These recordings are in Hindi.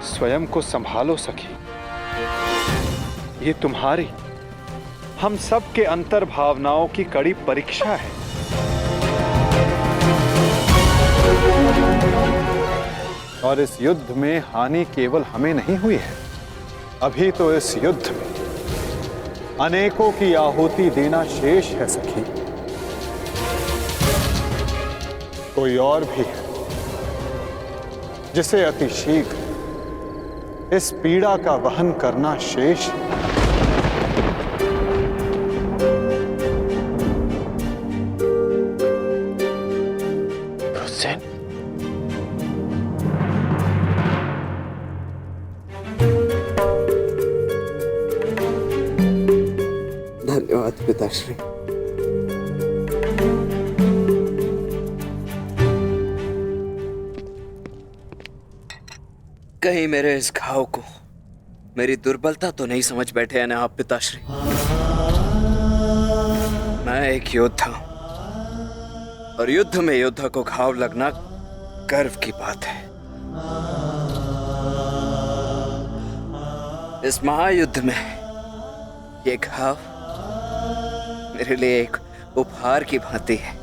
स्वयं को संभालो सखी। ये तुम्हारी, हम सब के अंतर भावनाओं की कड़ी परीक्षा है। और इस युद्ध में हानि केवल हमें नहीं हुई है, अभी तो इस युद्ध में अनेकों की आहुति देना शेष है सखी। कोई और भी है जिसे अतिशीघ्र इस पीड़ा का वहन करना शेष है। हुसैन, धन्यवाद पिताश्री। कहीं मेरे इस घाव को मेरी दुर्बलता तो नहीं समझ बैठे हैं ना आप पिताश्री? मैं एक योद्धा हूं और युद्ध में योद्धा को घाव लगना गर्व की बात है। इस महायुद्ध में ये घाव मेरे लिए एक उपहार की भांति है।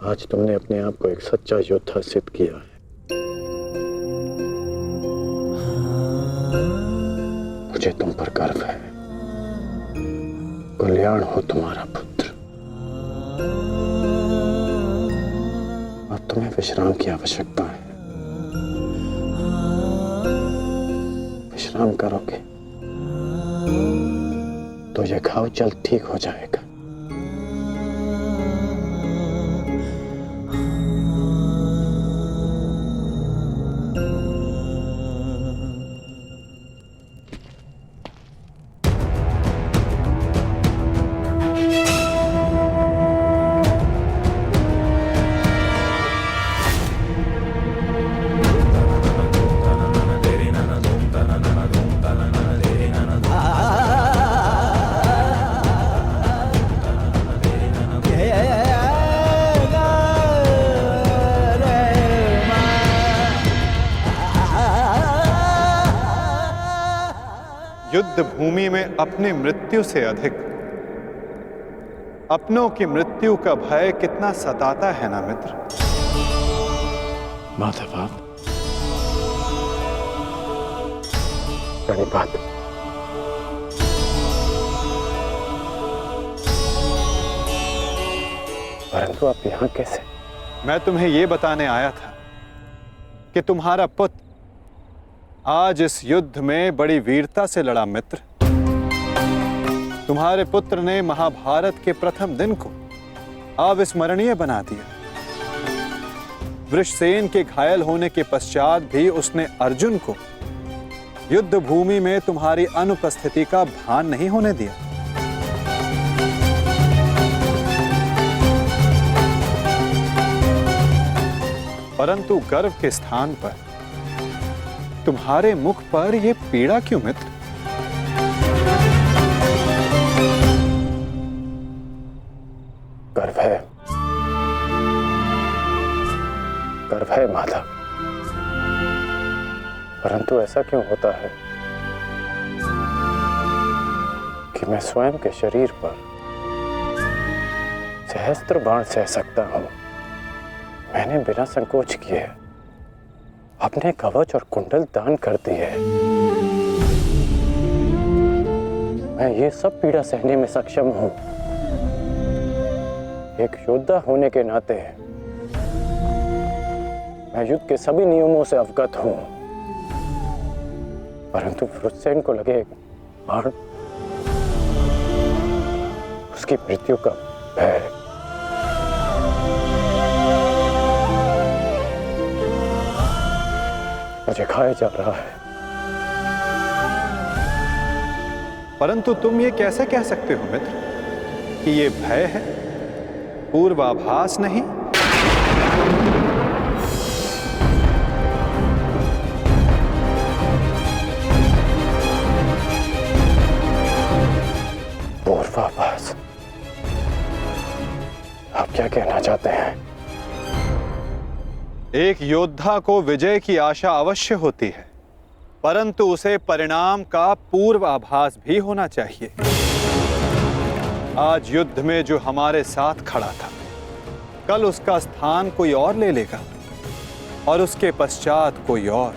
आज तुमने अपने आप को एक सच्चा योद्धा सिद्ध किया है। मुझे तुम पर गर्व है। कल्याण हो तुम्हारा पुत्र। अब तुम्हें विश्राम की आवश्यकता है। विश्राम करोगे तो यह घाव जल्द ठीक हो जाएगा। युद्ध भूमि में अपनी मृत्यु से अधिक अपनों की मृत्यु का भय कितना सताता है ना मित्र। माधव, बात परंतु आप यहां कैसे? मैं तुम्हें यह बताने आया था कि तुम्हारा पुत्र आज इस युद्ध में बड़ी वीरता से लड़ा मित्र। तुम्हारे पुत्र ने महाभारत के प्रथम दिन को अविस्मरणीय बना दिया। वृषसेन के घायल होने के पश्चात भी उसने अर्जुन को युद्ध भूमि में तुम्हारी अनुपस्थिति का भान नहीं होने दिया। परंतु गर्व के स्थान पर तुम्हारे मुख पर यह पीड़ा क्यों मित्र? गर्व है माधव, परंतु ऐसा क्यों होता है कि मैं स्वयं के शरीर पर सहस्त्र बाण सह सकता हूं। मैंने बिना संकोच किए अपने कवच और कुंडल दान कर दिए। मैं ये सब पीड़ा सहने में सक्षम हूं। एक योद्धा होने के नाते मैं युद्ध के सभी नियमों से अवगत हूं, परंतु वृषसेन को लगे बाण, उसकी मृत्यु का भय। मुझे खाया जा रहा है। परंतु तुम ये कैसे कह सकते हो मित्र कि ये भय है, पूर्वाभास नहीं? पूर्वाभास? आप क्या कहना चाहते हैं? एक योद्धा को विजय की आशा अवश्य होती है, परंतु उसे परिणाम का पूर्वाभास भी होना चाहिए। आज युद्ध में जो हमारे साथ खड़ा था, कल उसका स्थान कोई और ले लेगा और उसके पश्चात कोई और।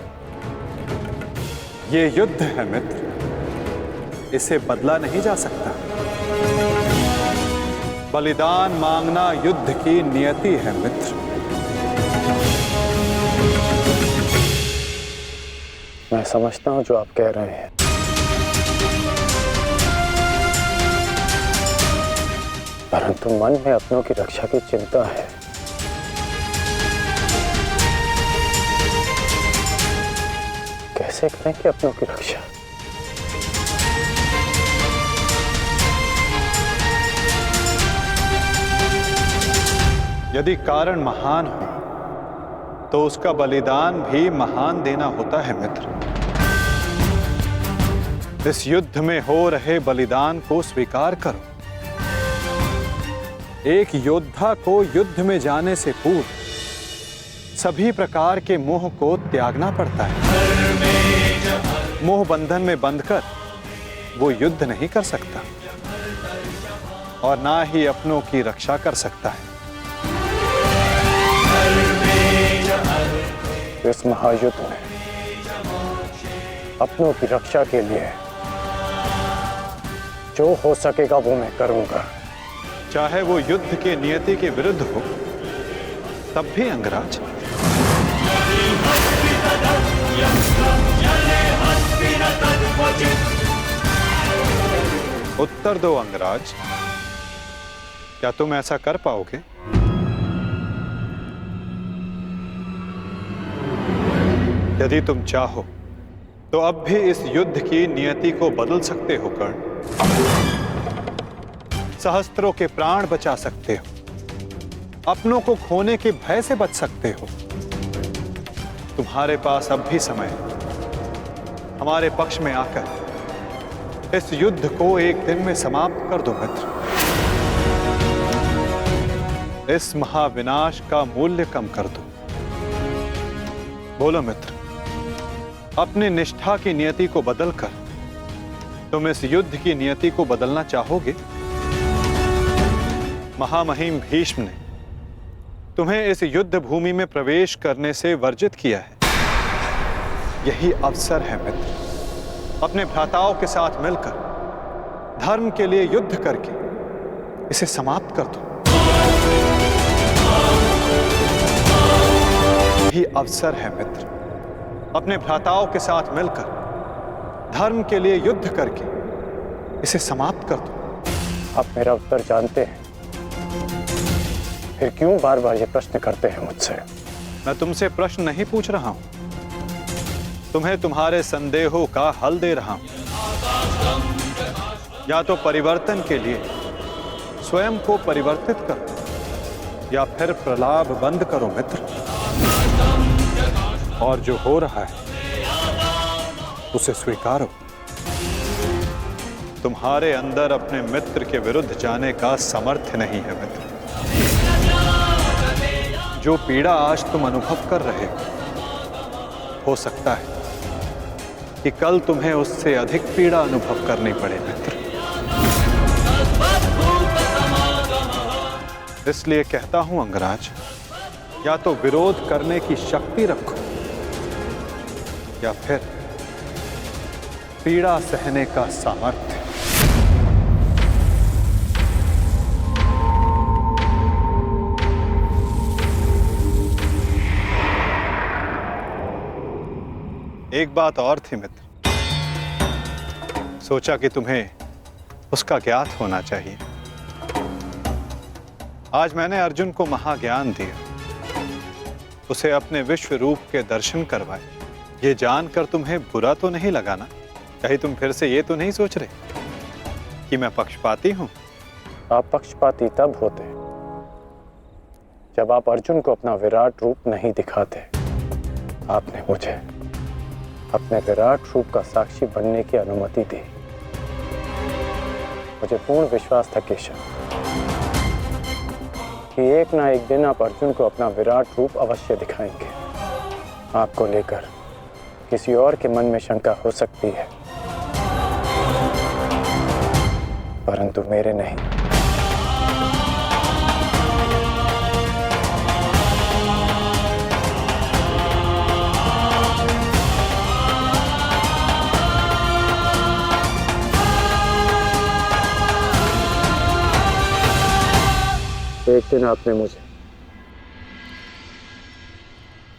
ये युद्ध है मित्र, इसे बदला नहीं जा सकता। बलिदान मांगना युद्ध की नियति है मित्र। मैं समझता हूं जो आप कह रहे हैं, परंतु मन में अपनों की रक्षा की चिंता है। कैसे करेंगे अपनों की रक्षा? यदि कारण महान हो तो उसका बलिदान भी महान देना होता है मित्र। इस युद्ध में हो रहे बलिदान को स्वीकार करो। एक योद्धा को युद्ध में जाने से पूर्व सभी प्रकार के मोह को त्यागना पड़ता है। मोह बंधन में बंधकर वो युद्ध नहीं कर सकता और ना ही अपनों की रक्षा कर सकता है। इस महायुद्ध में अपनों की रक्षा के लिए जो हो सकेगा वो मैं करूंगा, चाहे वो युद्ध के नियति के विरुद्ध हो तब भी अंगराज। उत्तर दो अंगराज, क्या तुम ऐसा कर पाओगे? यदि तुम चाहो तो अब भी इस युद्ध की नियति को बदल सकते हो कर्ण। सहस्त्रों के प्राण बचा सकते हो, अपनों को खोने के भय से बच सकते हो। तुम्हारे पास अब भी समय है। हमारे पक्ष में आकर इस युद्ध को एक दिन में समाप्त कर दो मित्र। इस महाविनाश का मूल्य कम कर दो। बोलो मित्र, अपनी निष्ठा की नियति को बदलकर तुम इस युद्ध की नियति को बदलना चाहोगे? महामहिम भीष्म ने तुम्हें इस युद्ध भूमि में प्रवेश करने से वर्जित किया है। यही अवसर है मित्र, अपने भ्राताओं के साथ मिलकर धर्म के लिए युद्ध करके इसे समाप्त कर दो। यही अवसर है मित्र, अपने भ्राताओं के साथ मिलकर धर्म के लिए युद्ध करके इसे समाप्त कर दो। आप मेरा उत्तर जानते हैं, फिर क्यों बार बार ये प्रश्न करते हैं मुझसे? मैं तुमसे प्रश्न नहीं पूछ रहा हूं, तुम्हें तुम्हारे संदेहों का हल दे रहा हूं। या तो परिवर्तन के लिए स्वयं को परिवर्तित करो या फिर प्रलाप बंद करो मित्र। और जो हो रहा है उसे स्वीकारो। तुम्हारे अंदर अपने मित्र के विरुद्ध जाने का सामर्थ्य नहीं है मित्र। जो पीड़ा आज तुम अनुभव कर रहे हो सकता है कि कल तुम्हें उससे अधिक पीड़ा अनुभव करनी पड़े मित्र। इसलिए कहता हूं अंगराज, या तो विरोध करने की शक्ति रखो या फिर पीड़ा सहने का सामर्थ्य। एक बात और थी मित्र, सोचा कि तुम्हें उसका ज्ञात होना चाहिए। आज मैंने अर्जुन को महाज्ञान दिया, उसे अपने विश्व रूप के दर्शन करवाए, ये जानकर तुम्हें बुरा तो नहीं लगा ना? कहीं तुम फिर से ये तो नहीं सोच रहे कि मैं पक्षपाती हूं? आप पक्षपाती तब होते जब आप अर्जुन को अपना विराट रूप नहीं दिखाते। आपने मुझे अपने विराट रूप का साक्षी बनने की अनुमति दी। मुझे पूर्ण विश्वास था केशव कि एक ना एक दिन आप अर्जुन को अपना विराट रूप अवश्य दिखाएंगे। आपको लेकर किसी और के मन में शंका हो सकती है, परंतु मेरे नहीं। एक दिन आपने मुझे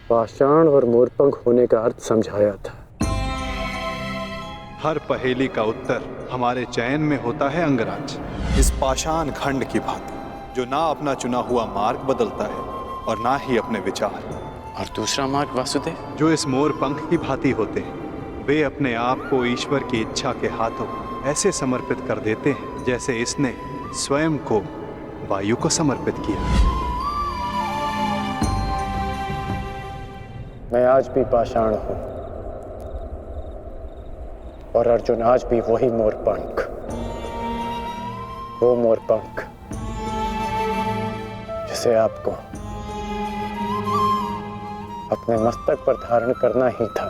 पाषाण और मोरपंख होने का अर्थ समझाया था। हर पहेली का उत्तर हमारे चयन में होता है अंगराज। इस पाषाण खंड की भांति जो ना अपना चुना हुआ मार्ग बदलता है और ना ही अपने विचार। और दूसरा मार्ग वासुदेव? जो इस मोर पंख की भांति होते हैं, वे अपने आप को ईश्वर की इच्छा के हाथों ऐसे समर्पित कर देते हैं जैसे इसने स्वयं को वायु को समर्पित किया। मैं आज भी पाषाण हूं और अर्जुन आज भी वही मोरपंख। वो मोरपंख जिसे आपको अपने मस्तक पर धारण करना ही था।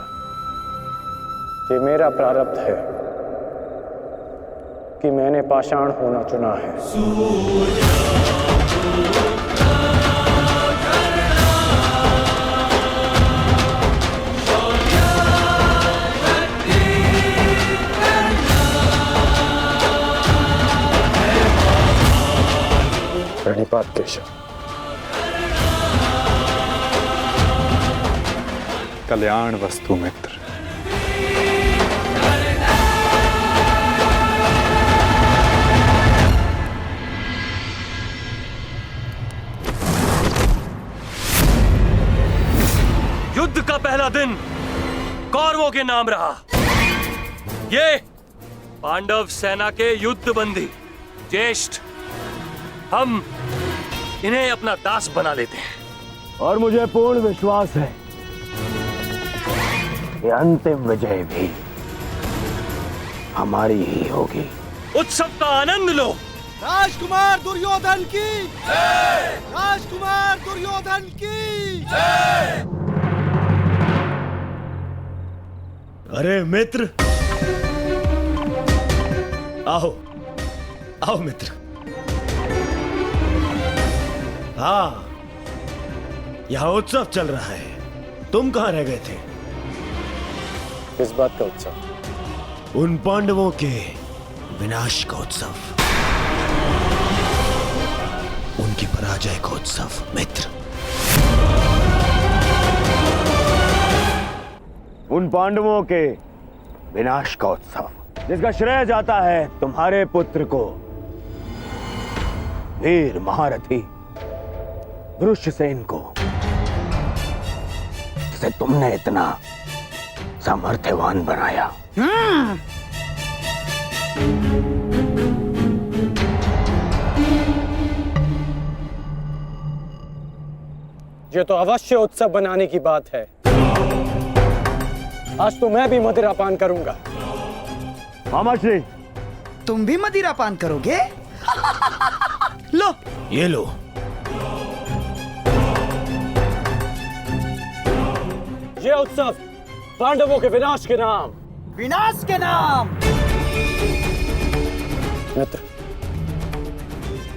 ये मेरा प्रारब्ध है कि मैंने पाषाण होना चुना है। प्रणिपात केशव। कल्याण वस्तु मित्र। युद्ध का पहला दिन कौरवों के नाम रहा। ये पांडव सेना के युद्ध बंदी ज्येष्ठ, हम इन्हें अपना दास बना लेते हैं। और मुझे पूर्ण विश्वास है कि अंतिम विजय भी हमारी ही होगी। उत्सव का आनंद लो। राजकुमार दुर्योधन की जय! राजकुमार दुर्योधन की जय! अरे मित्र, आओ आओ मित्र। हाँ, यहाँ उत्सव चल रहा है। तुम कहाँ रह गए थे? किस बात का उत्सव? उन पांडवों के विनाश का उत्सव, उनकी पराजय का उत्सव मित्र। उन पांडवों के विनाश का उत्सव जिसका श्रेय जाता है तुम्हारे पुत्र को, वीर महारथी वृषसेन को, जिसे तुमने इतना सामर्थ्यवान बनाया। ये तो अवश्य उत्सव बनाने की बात है। आज तो मैं भी मदिरा पान करूंगा। मामा श्री, तुम भी मदिरा पान करोगे? लो, ये लो। ये उत्सव पांडवों के विनाश के नाम। विनाश के नाम। मित्र,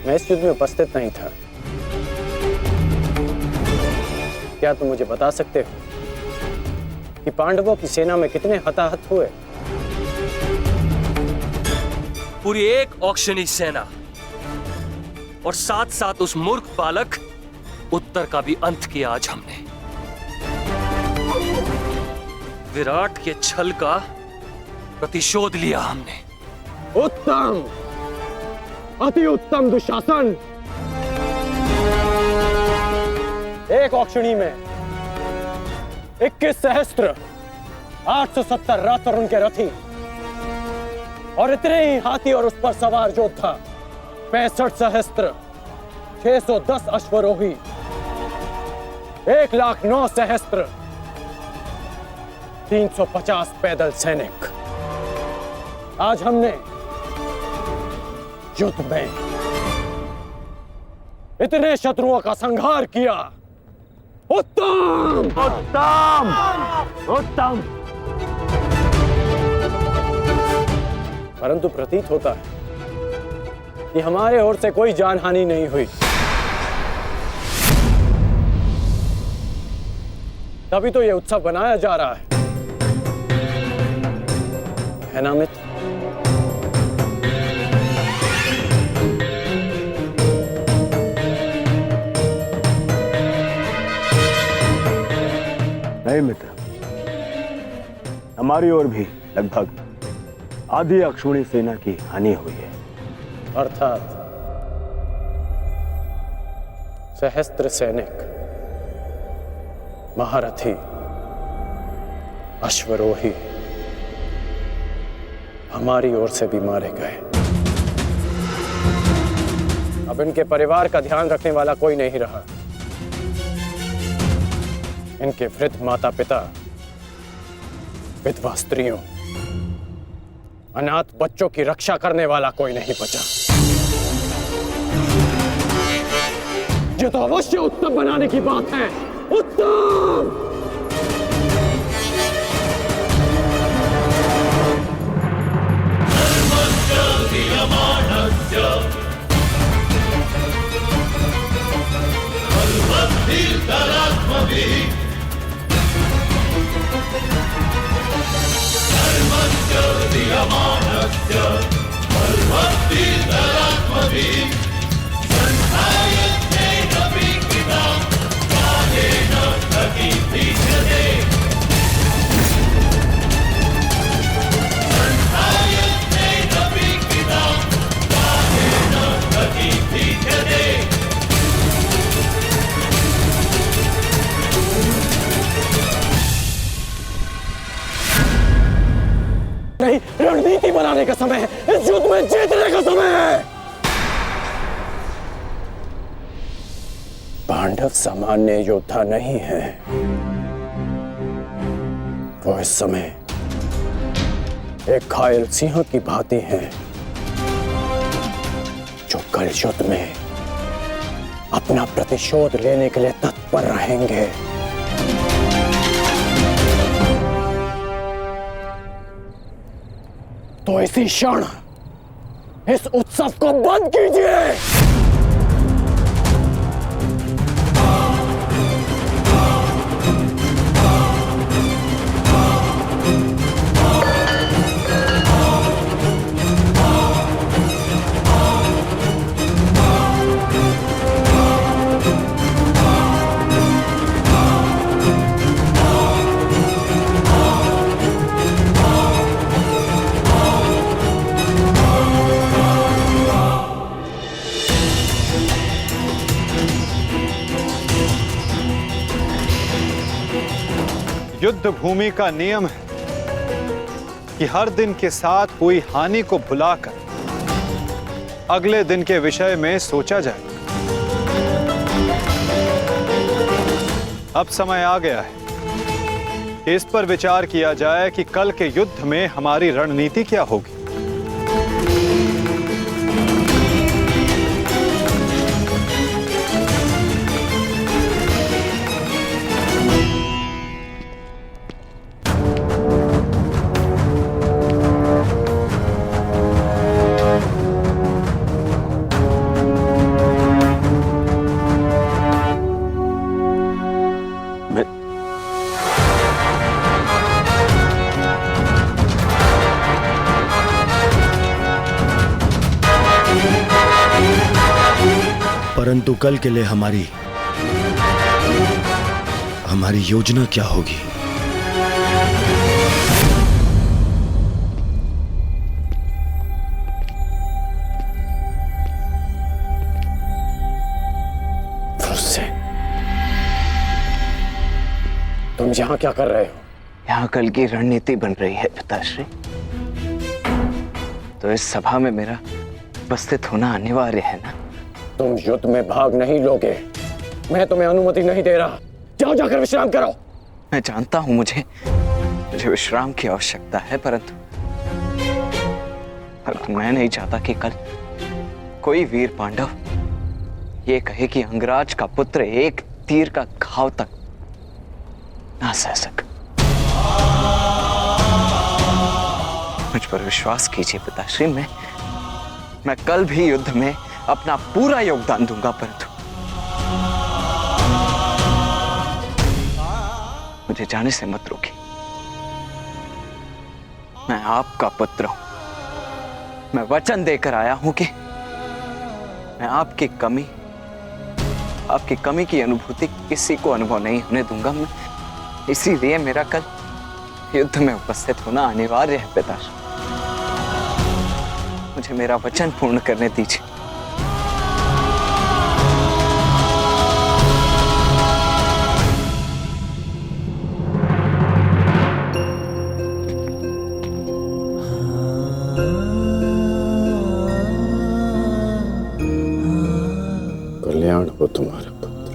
मैं इस युद्ध में उपस्थित नहीं था। क्या तुम मुझे बता सकते हो कि पांडवों की सेना में कितने हताहत हुए? पूरी एक औक्षणी सेना और साथ साथ उस मूर्ख बालक उत्तर का भी अंत किया आज हमने। विराट के छल का प्रतिशोध लिया हमने। उत्तम, अति उत्तम दुशासन। एक औक्षणी में 21 सहस्त्र 870 रथ और उनके रथी और इतने ही हाथी और उस पर सवार योद्धा, 65 सहस्त्र, 610 अश्वरोही, 1,09,000 सहस्त्र, 350 पैदल सैनिक। आज हमने युद्ध में इतने शत्रुओं का संहार किया। उत्तम उत्तम उत्तम। परंतु प्रतीत होता है कि हमारे ओर से कोई जानहानि नहीं हुई। तभी तो यह उत्सव बनाया जा रहा है ना मित्र? नहीं मित्र, हमारी ओर भी लगभग आधी अक्षौणी सेना की हानि हुई है। अर्थात सहस्त्र सैनिक, महारथी, अश्वरोही हमारी ओर से भी मारे गए। अब इनके परिवार का ध्यान रखने वाला कोई नहीं रहा। इनके वृद्ध माता पिता, विधवा स्त्रियों, अनाथ बच्चों की रक्षा करने वाला कोई नहीं बचा। ये तो अवश्य उत्तम बनाने की बात है। उत्तम। नहीं, रणनीति बनाने का समय है। इस युद्ध में जीतने का समय है। पांडव सामान्य योद्धा नहीं है। वो इस समय एक घायल सिंह की भांति हैं, जो कल युद्ध में अपना प्रतिशोध लेने के लिए तत्पर रहेंगे। तो इसी क्षण इस उत्सव को बंद कीजिए। युद्ध भूमि का नियम है कि हर दिन के साथ हुई हानि को भुलाकर अगले दिन के विषय में सोचा जाए। अब समय आ गया है कि इस पर विचार किया जाए कि कल के युद्ध में हमारी रणनीति क्या होगी। परंतु कल के लिए हमारी योजना क्या होगी? तुम यहां क्या कर रहे हो? यहाँ कल की रणनीति बन रही है पिताश्री। तो इस सभा में मेरा उपस्थित होना अनिवार्य है ना? तुम युद्ध में भाग नहीं लोगे, मैं तुम्हें अनुमति नहीं दे रहा। जाओ जाकर विश्राम करो। मैं जानता हूं मुझे विश्राम की आवश्यकता है, परंतु मैं नहीं चाहता कि कल कोई वीर पांडव ये कहे कि अंगराज का पुत्र एक तीर का घाव तक ना सह सके। मुझ पर विश्वास कीजिए पिताश्री, मैं कल भी युद्ध में अपना पूरा योगदान दूंगा, परंतु मुझे जाने से मत रोकिए। मैं आपका पुत्र हूं। मैं वचन देकर आया हूं कि मैं आपकी कमी की अनुभूति किसी को अनुभव नहीं होने दूंगा। मैं इसीलिए मेरा कल युद्ध में उपस्थित होना अनिवार्य है पिताश्री। मुझे मेरा वचन पूर्ण करने दीजिए। कल्याण हो तुम्हारा पुत्र।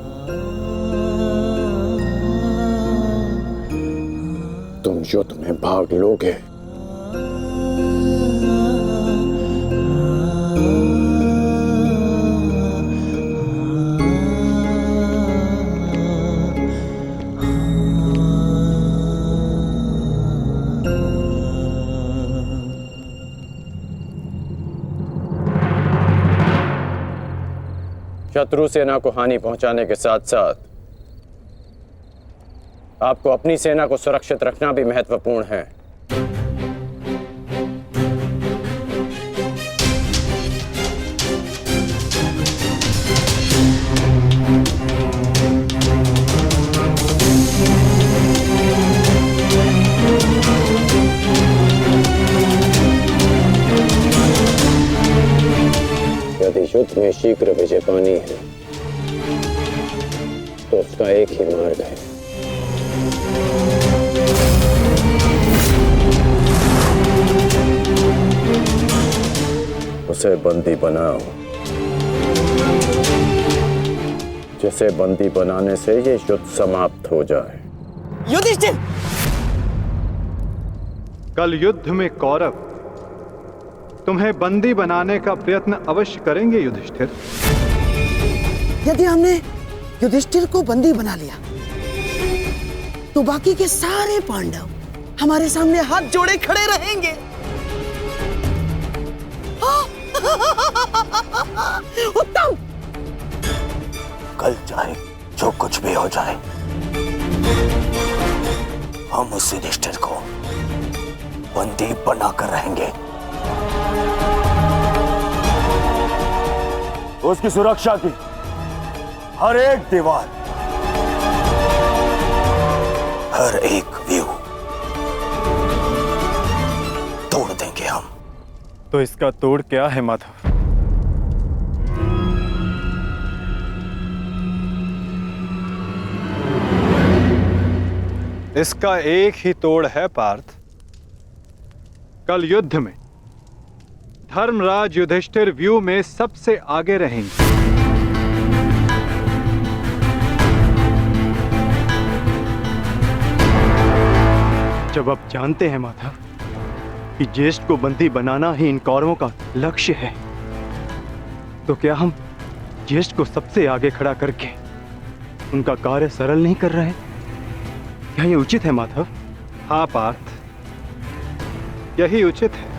तुम युद्ध में भाग लोगे। शत्रु सेना को हानि पहुंचाने के साथ साथ आपको अपनी सेना को सुरक्षित रखना भी महत्वपूर्ण है। यदि युद्ध में शीघ्र विजय पानी है तो उसका एक ही मार्ग है, उसे बंदी बनाओ। जिसे बंदी बनाने से ये युद्ध समाप्त हो जाए। युधिष्ठिर! कल युद्ध में कौरव तुम्हें बंदी बनाने का प्रयत्न अवश्य करेंगे युधिष्ठिर। यदि हमने युधिष्ठिर को बंदी बना लिया तो बाकी के सारे पांडव हमारे सामने हाथ जोड़े खड़े रहेंगे। उत्तम! कल चाहे जो कुछ भी हो जाए, हम उस युधिष्ठिर को बंदी बनाकर रहेंगे। उसकी सुरक्षा की हर एक दीवार, हर एक व्यू तोड़ देंगे हम। तो इसका तोड़ क्या है माधव? इसका एक ही तोड़ है पार्थ। कल युद्ध में धर्मराज युधिष्ठिर व्यू में सबसे आगे रहेंगे। जब आप जानते हैं माधव कि ज्येष्ठ को बंदी बनाना ही इन कौरवों का लक्ष्य है, तो क्या हम ज्येष्ठ को सबसे आगे खड़ा करके उनका कार्य सरल नहीं कर रहे हैं? क्या ये उचित है माधव? हाँ पार्थ, यही उचित है।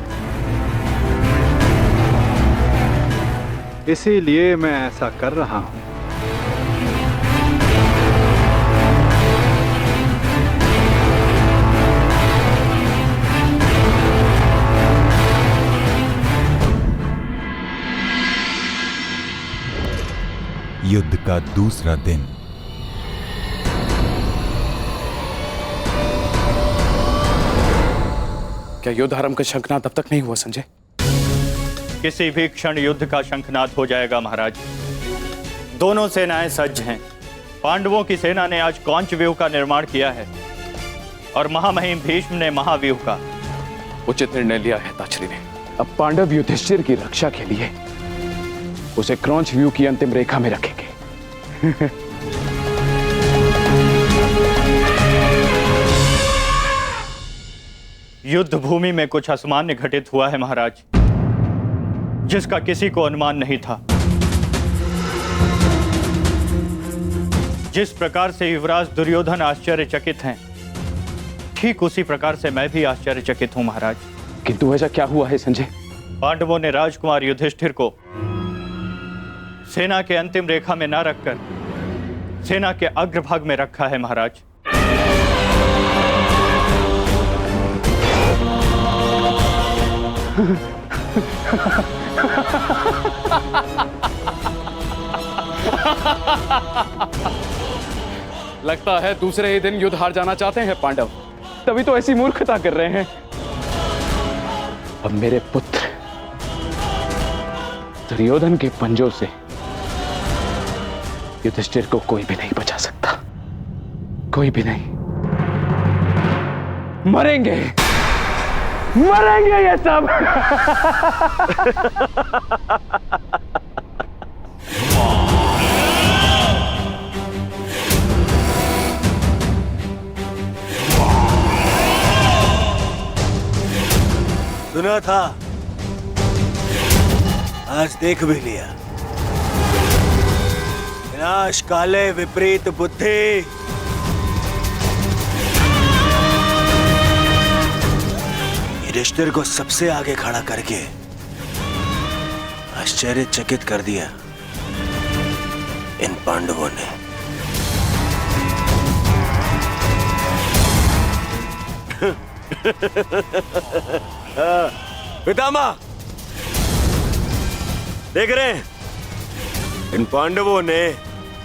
इसीलिए मैं ऐसा कर रहा हूं। युद्ध का दूसरा दिन। क्या युद्ध आरंभ का शंखनाद तब तक नहीं हुआ संजय? किसी भी क्षण युद्ध का शंखनाद हो जाएगा महाराज। दोनों सेनाएं सज्ज हैं। पांडवों की सेना ने आज कौंच व्यूह का निर्माण किया है। और महामहिम भीष्म ने महाव्यूह का उचित निर्णय लिया है ताचरी ने। अब पांडव युधिष्ठिर की रक्षा के लिए उसे क्रौंच व्यू की अंतिम रेखा में रखेंगे। युद्ध भूमि में कुछ असामान्य घटित हुआ है महाराज, जिसका किसी को अनुमान नहीं था। जिस प्रकार से युवराज दुर्योधन आश्चर्यचकित हैं, ठीक उसी प्रकार से मैं भी आश्चर्यचकित हूं महाराज। किंतु ऐसा क्या हुआ है संजय? पांडवों ने राजकुमार युधिष्ठिर को सेना के अंतिम रेखा में न रखकर सेना के अग्रभाग में रखा है महाराज। लगता है दूसरे ही दिन युद्ध हार जाना चाहते हैं पांडव, तभी तो ऐसी मूर्खता कर रहे हैं। अब मेरे पुत्र दुर्योधन के पंजों से युधिष्ठिर को कोई भी नहीं बचा सकता, कोई भी नहीं। मरेंगे, मरेंगे ये सब। सुना था, आज देख भी लिया। विनाश काले विपरीत बुद्धि। युधिष्ठिर को सबसे आगे खड़ा करके आश्चर्यचकित कर दिया इन पांडवों ने। पितामह, देख रहे हैं, इन पांडवों ने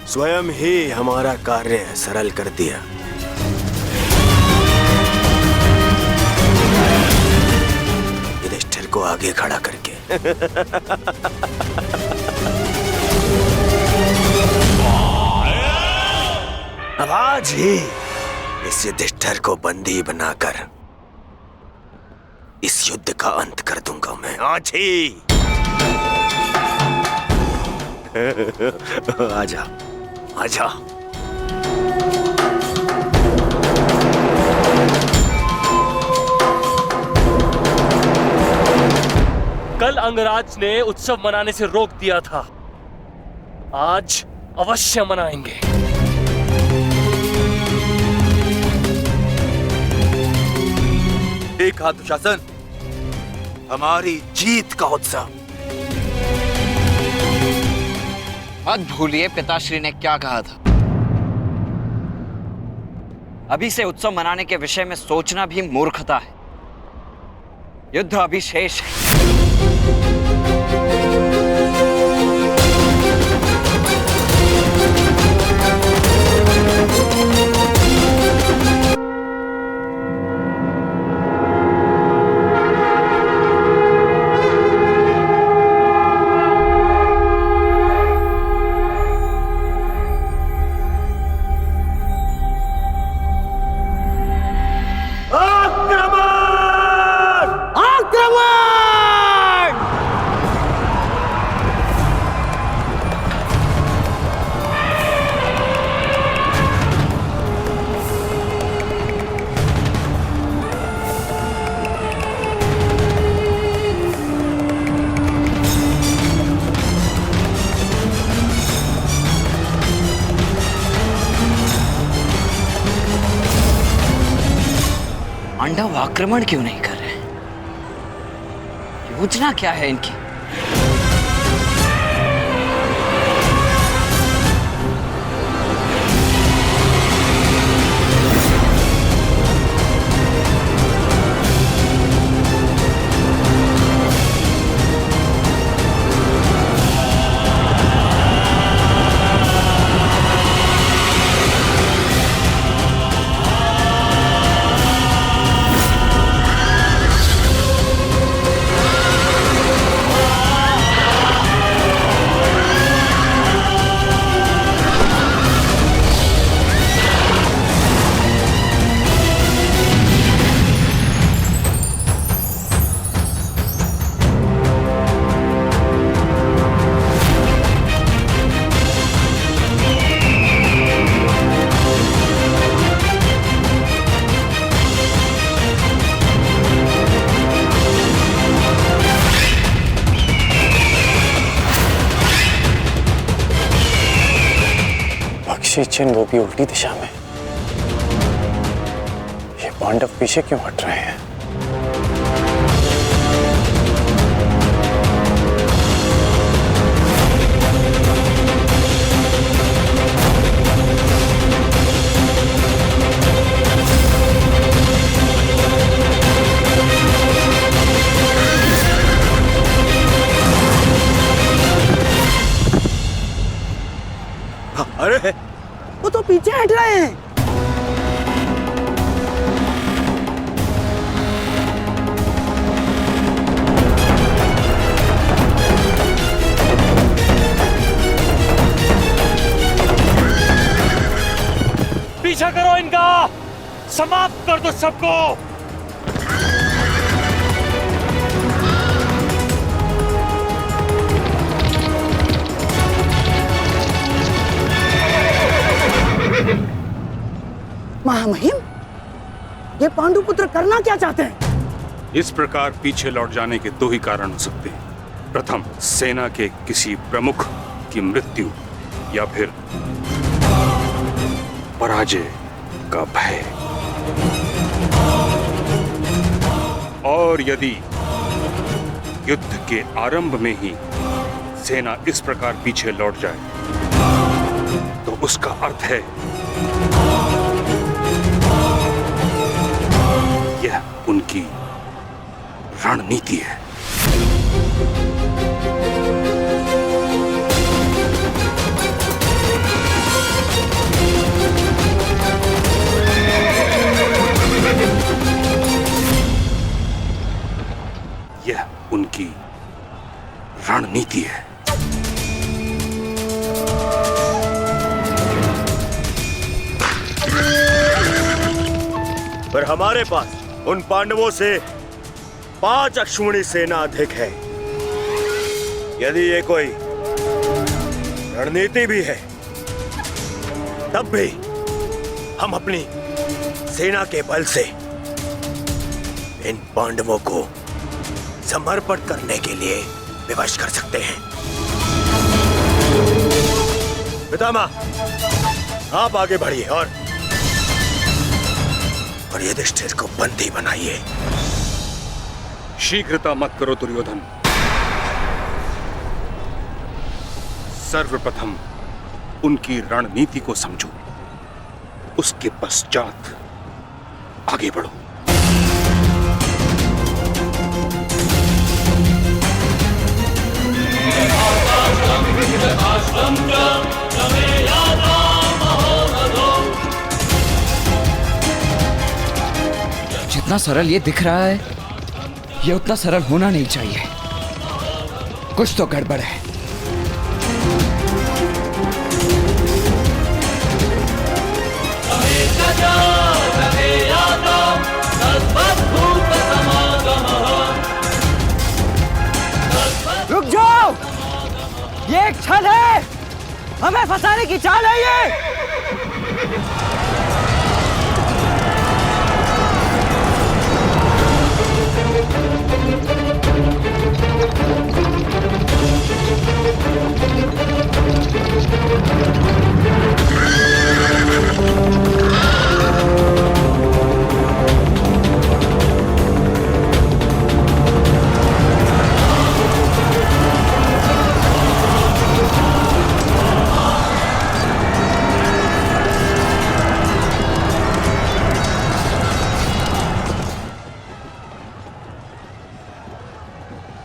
स्वयं ही हमारा कार्य सरल कर दिया। युधिष्ठिर को आगे खड़ा करके। अब आज ही इस युधिष्ठिर को बंदी बनाकर इस युद्ध का अंत कर दूंगा मैं, आज ही। आजा, आजा। कल अंगराज ने उत्सव मनाने से रोक दिया था, आज अवश्य मनाएंगे। देखा दुशासन, हमारी जीत का उत्सव। मत भूलिए पिताश्री ने क्या कहा था। अभी से उत्सव मनाने के विषय में सोचना भी मूर्खता है। युद्ध अभी शेष है। पांडव आक्रमण क्यों नहीं कर रहे? योजना क्या है इनकी? आखिरी चिन्ह, वो भी उल्टी दिशा में। ये पांडव पीछे क्यों हट रहे हैं? अरे वो तो पीछे हट रहे हैं। पीछा करो इनका, समाप्त कर दो सबको। महामहिम, ये पांडुपुत्र करना क्या चाहते हैं? इस प्रकार पीछे लौट जाने के दो ही कारण हो सकते हैं। प्रथम, सेना के किसी प्रमुख की मृत्यु, या फिर पराजय का भय। और यदि युद्ध के आरंभ में ही सेना इस प्रकार पीछे लौट जाए तो उसका अर्थ है यह उनकी रणनीति है। यह उनकी रणनीति है। पर हमारे पास उन पांडवों से 5 अश्विनी सेना अधिक है। यदि ये कोई रणनीति भी है, तब भी हम अपनी सेना के बल से इन पांडवों को समर्पण करने के लिए विवश कर सकते हैं। पितामह, आप आगे बढ़िए और युधिष्ठिर को बंदी बनाइए। शीघ्रता मत करो दुर्योधन। सर्वप्रथम उनकी रणनीति को समझो, उसके पश्चात आगे बढ़ो। जितना सरल ये दिख रहा है, ये उतना सरल होना नहीं चाहिए। कुछ तो गड़बड़ है। रुक जाओ, ये एक छल है, हमें फंसाने की चाल है ये।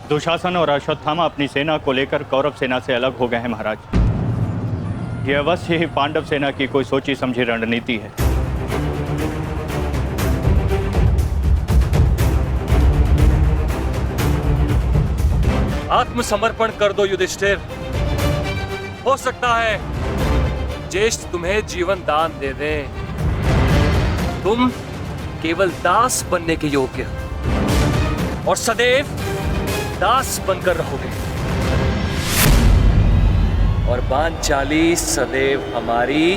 दुशासन और अश्वत्थामा अपनी सेना को लेकर कौरव सेना से अलग हो गए हैं महाराज। यह अवश्य ही पांडव सेना की कोई सोची समझी रणनीति है। आत्मसमर्पण कर दो युधिष्ठिर। हो सकता है ज्येष्ठ तुम्हें जीवन दान दे दे। तुम केवल दास बनने के योग्य हो और सदैव दास बनकर रहोगे, और पांचाली सदैव हमारी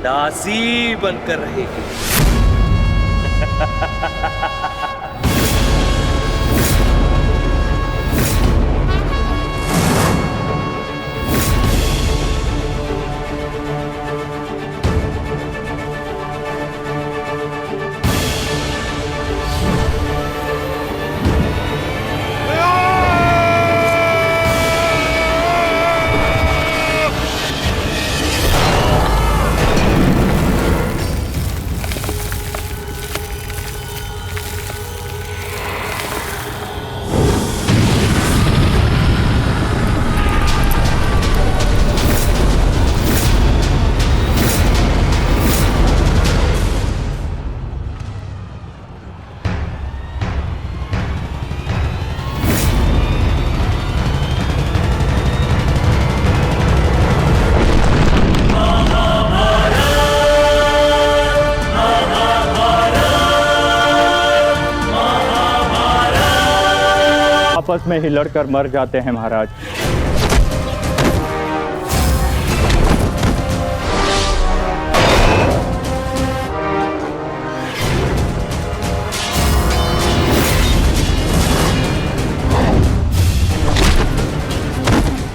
दासी बनकर रहेगी। आपस में ही लड़कर मर जाते हैं महाराज।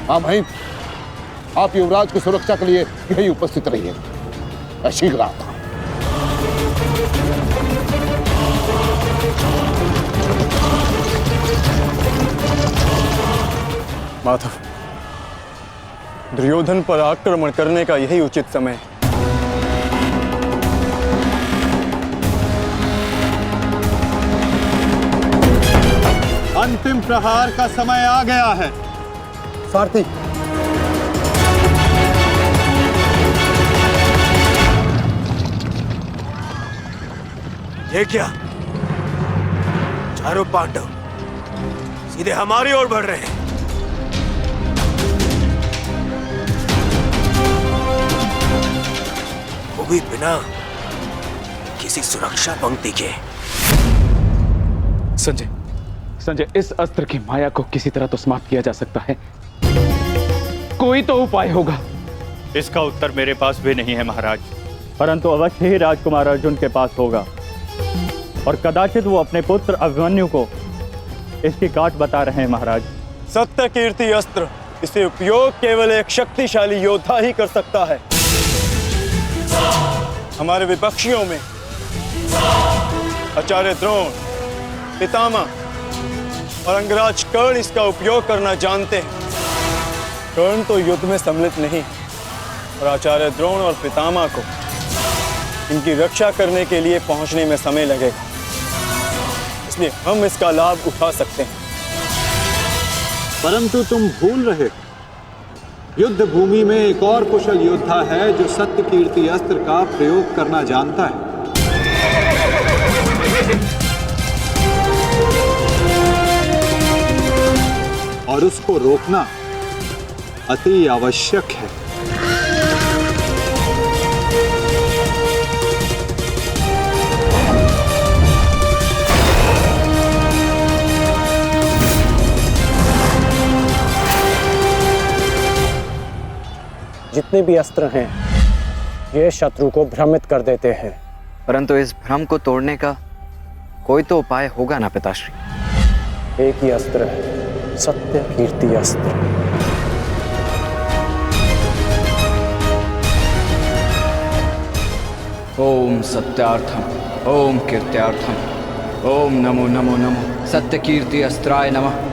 हाँ भाई, आप युवराज की सुरक्षा के लिए यही उपस्थित रहिए। मैं शीघ्र आता हूं। माधव, दुर्योधन पर आक्रमण करने का यही उचित समय है। अंतिम प्रहार का समय आ गया है। सारथी, ये क्या? चारों पांडव सीधे हमारी ओर बढ़ रहे हैं। वो भी बिना किसी सुरक्षा पंक्ति के। संजय, इस अस्त्र की माया को किसी तरह तो समाप्त किया जा सकता है। कोई तो उपाय होगा। इसका उत्तर मेरे पास भी नहीं है महाराज, परंतु अवश्य ही राजकुमार अर्जुन के पास होगा और कदाचित वो अपने पुत्र अभिमन्यु को इसकी काट बता रहे हैं महाराज। सत्य कीर्ति अस्त्र, इसे उपयोग केवल एक शक्तिशाली योद्धा ही कर सकता है। हमारे विपक्षियों में आचार्य द्रोण, पितामह और अंगराज कर्ण इसका उपयोग करना जानते हैं। कर्ण तो युद्ध में सम्मिलित नहीं, और आचार्य द्रोण और पितामह को इनकी रक्षा करने के लिए पहुंचने में समय लगेगा, इसलिए हम इसका लाभ उठा सकते हैं। परंतु तुम भूल रहे हो, युद्ध भूमि में एक और कुशल योद्धा है जो सत्य कीर्ति अस्त्र का प्रयोग करना जानता है। और उसको रोकना अति आवश्यक है। जितने भी अस्त्र हैं, ये शत्रु को भ्रमित कर देते हैं। परंतु इस भ्रम को तोड़ने का कोई तो उपाय होगा ना पिताश्री? एक ही अस्त्र है, सत्य कीर्ति अस्त्र। ओम सत्यार्थम, ओम कीर्त्यार्थम, ओम नमो नमो नमो सत्य कीर्ति अस्त्राय नमः।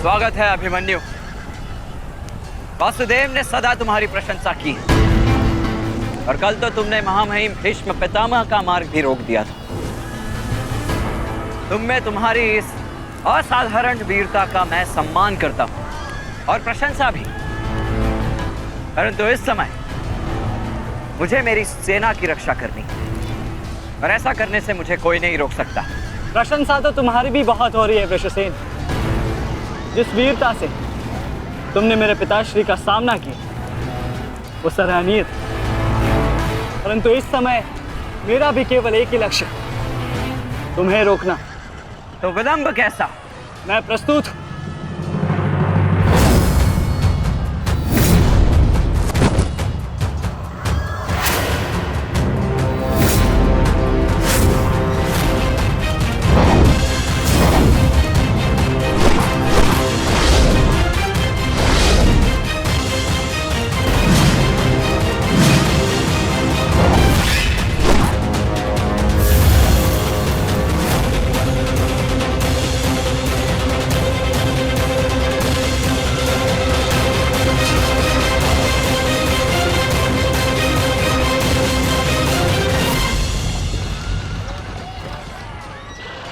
स्वागत है अभिमन्यु। वासुदेव ने सदा तुम्हारी प्रशंसा की और कल तो तुमने महामहिम भीष्म पितामह का मार्ग भी रोक दिया था। तुम में तुम्हारी इस असाधारण वीरता का मैं सम्मान करता हूं और प्रशंसा भी। परंतु इस समय मुझे मेरी सेना की रक्षा करनी है और ऐसा करने से मुझे कोई नहीं रोक सकता। प्रशंसा तो तुम्हारी भी बहुत हो रही है वृषसेन। जिस वीरता से तुमने मेरे पिताश्री का सामना किया वो सराहनीय था। परंतु इस समय मेरा भी केवल एक ही लक्ष्य, तुम्हें रोकना। तो विलंब कैसा? मैं प्रस्तुत हूं।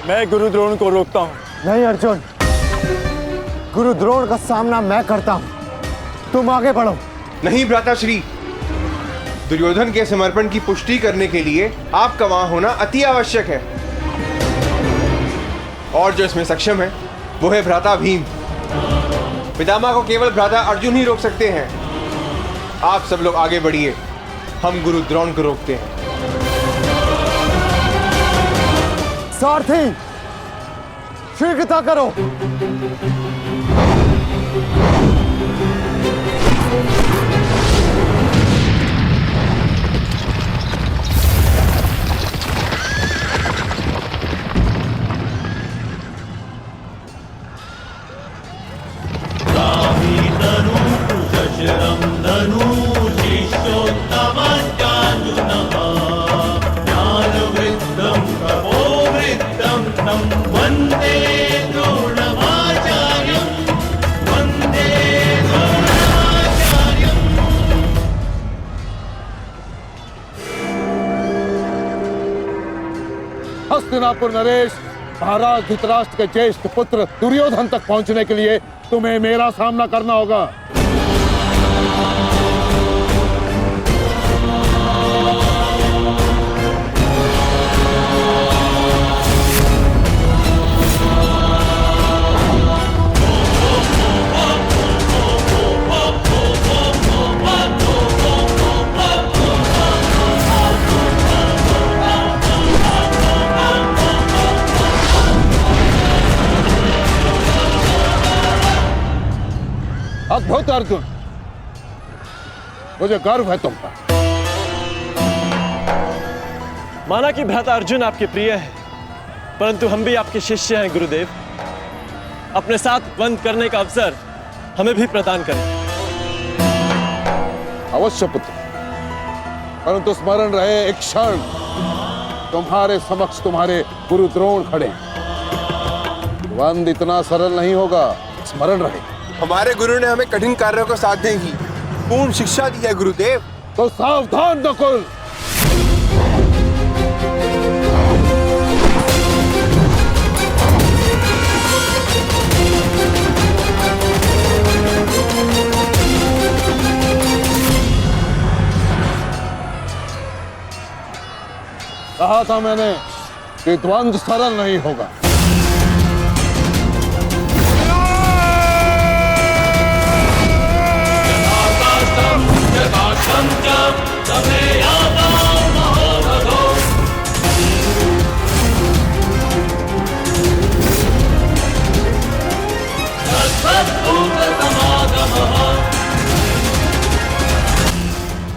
मैं गुरु द्रोण को रोकता हूं। नहीं अर्जुन, गुरु द्रोण का सामना मैं करता हूं, तुम आगे बढ़ो। नहीं भ्राताश्री, दुर्योधन के समर्पण की पुष्टि करने के लिए आपका वहां होना अति आवश्यक है। और जो इसमें सक्षम है वो है भ्राता भीम। पितामह को केवल भ्राता अर्जुन ही रोक सकते हैं। आप सब लोग आगे बढ़िए, हम गुरु द्रोण को रोकते हैं। सारथी, शीघ्रता करो। हस्तिनापुर नरेश, महाराज धृतराष्ट्र के ज्येष्ठ पुत्र दुर्योधन तक पहुंचने के लिए तुम्हें मेरा सामना करना होगा। अद्भुत अर्जुन, मुझे गर्व है तुम पर। माना कि भ्राता अर्जुन आपके प्रिय है, परंतु हम भी आपके शिष्य हैं गुरुदेव। अपने साथ बंद करने का अवसर हमें भी प्रदान करें। अवश्य पुत्र, परंतु स्मरण रहे एक क्षण तुम्हारे समक्ष तुम्हारे गुरु द्रोण खड़े हैं। बंद इतना सरल नहीं होगा, स्मरण रहे। हमारे गुरु ने हमें कठिन कार्यों को साधने की पूर्ण शिक्षा दी है गुरुदेव। तो सावधान नकुल। कहा था मैंने कि द्वंद्व सरल नहीं होगा।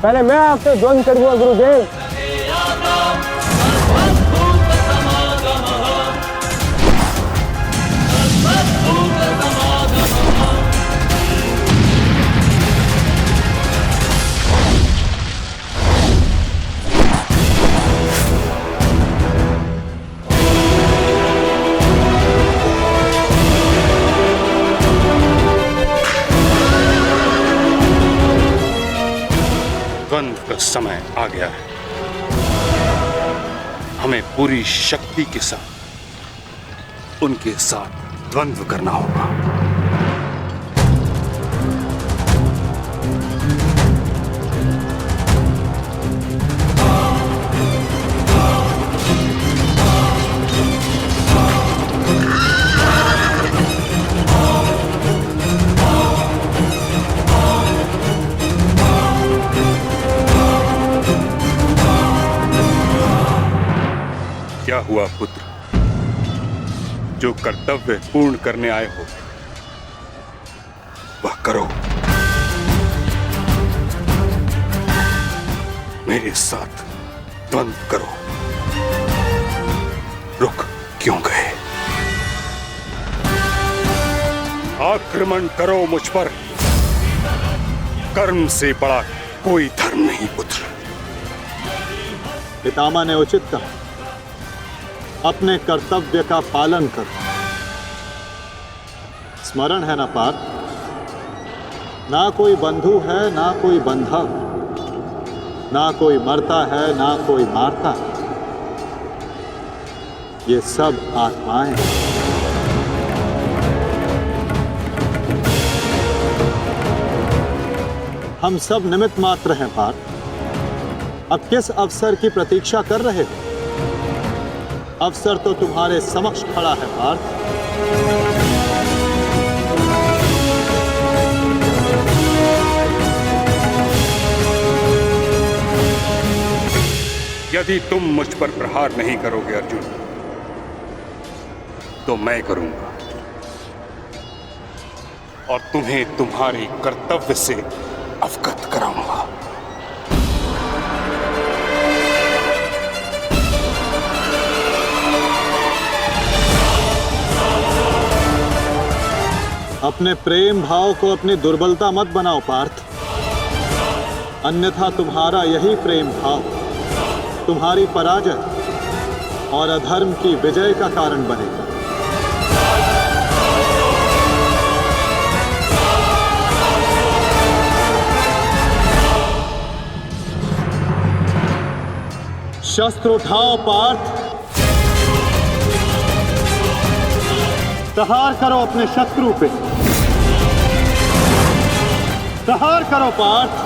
पहले मैं आपसे द्वंद्व करूंगा गुरुदेव। द्वंद्व का समय आ गया है। हमें पूरी शक्ति के साथ उनके साथ द्वंद्व करना होगा। क्या हुआ पुत्र? जो कर्तव्य पूर्ण करने आए हो वह करो। मेरे साथ द्वंद्व करो। रुक क्यों गए? आक्रमण करो मुझ पर। कर्म से बड़ा कोई धर्म नहीं पुत्र। पितामह ने उचित कहा, अपने कर्तव्य का पालन करो। स्मरण है ना पार्थ, ना कोई बंधु है ना कोई बंधव, ना कोई मरता है ना कोई मारता है, ये सब आत्माएं हैं। हम सब निमित्त मात्र हैं पार्थ। अब किस अवसर की प्रतीक्षा कर रहे हो? अवसर तो तुम्हारे समक्ष खड़ा है पार्थ। यदि तुम मुझ पर प्रहार नहीं करोगे अर्जुन, तो मैं करूंगा और तुम्हें तुम्हारे कर्तव्य से अवगत कराऊंगा। अपने प्रेम भाव को अपनी दुर्बलता मत बनाओ पार्थ, अन्यथा तुम्हारा यही प्रेम भाव तुम्हारी पराजय और अधर्म की विजय का कारण बनेगा। शस्त्र उठाओ पार्थ, प्रहार करो अपने शत्रु पे, प्रहार करो पार्थ।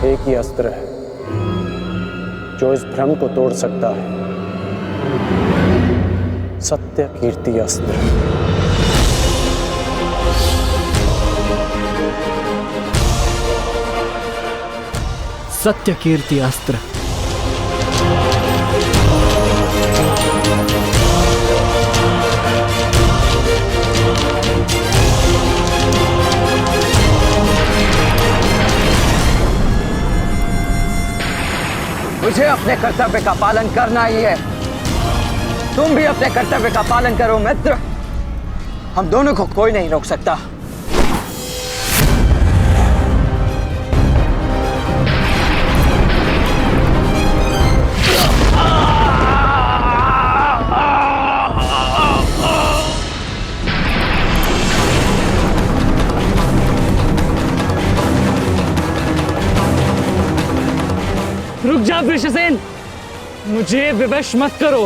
एक ही अस्त्र है जो इस भ्रम को तोड़ सकता है, सत्य कीर्ति अस्त्र। सत्य कीर्ति अस्त्र। मुझे अपने कर्तव्य का पालन करना ही है। तुम भी अपने कर्तव्य का पालन करो मित्र। हम दोनों को कोई नहीं रोक सकता। रुक जा वृषसेन, मुझे विवश मत करो।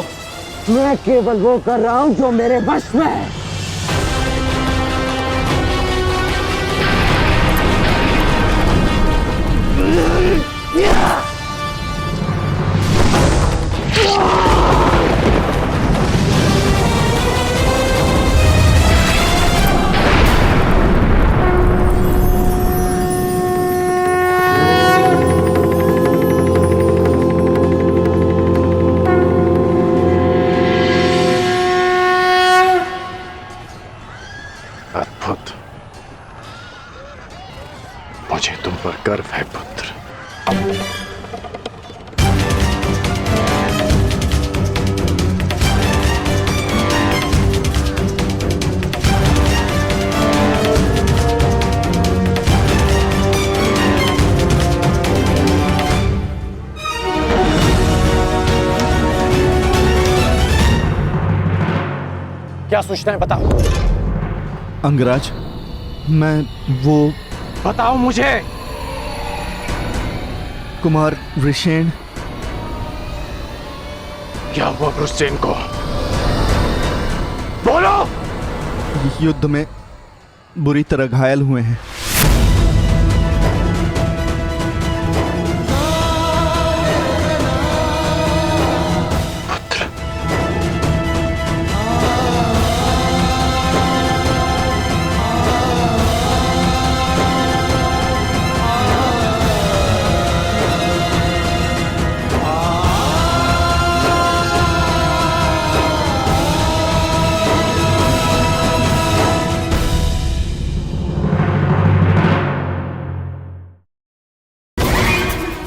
मैं केवल वो कर रहा हूं जो मेरे वश में है। अद्भुत, मुझे तुम पर गर्व है पुत्र। क्या सोचते हैं बताओ। अंगराज, मैं वो बताओ मुझे। राजकुमार वृषेण। क्या हुआ वृषसेन को? बोलो। युद्ध में बुरी तरह घायल हुए हैं।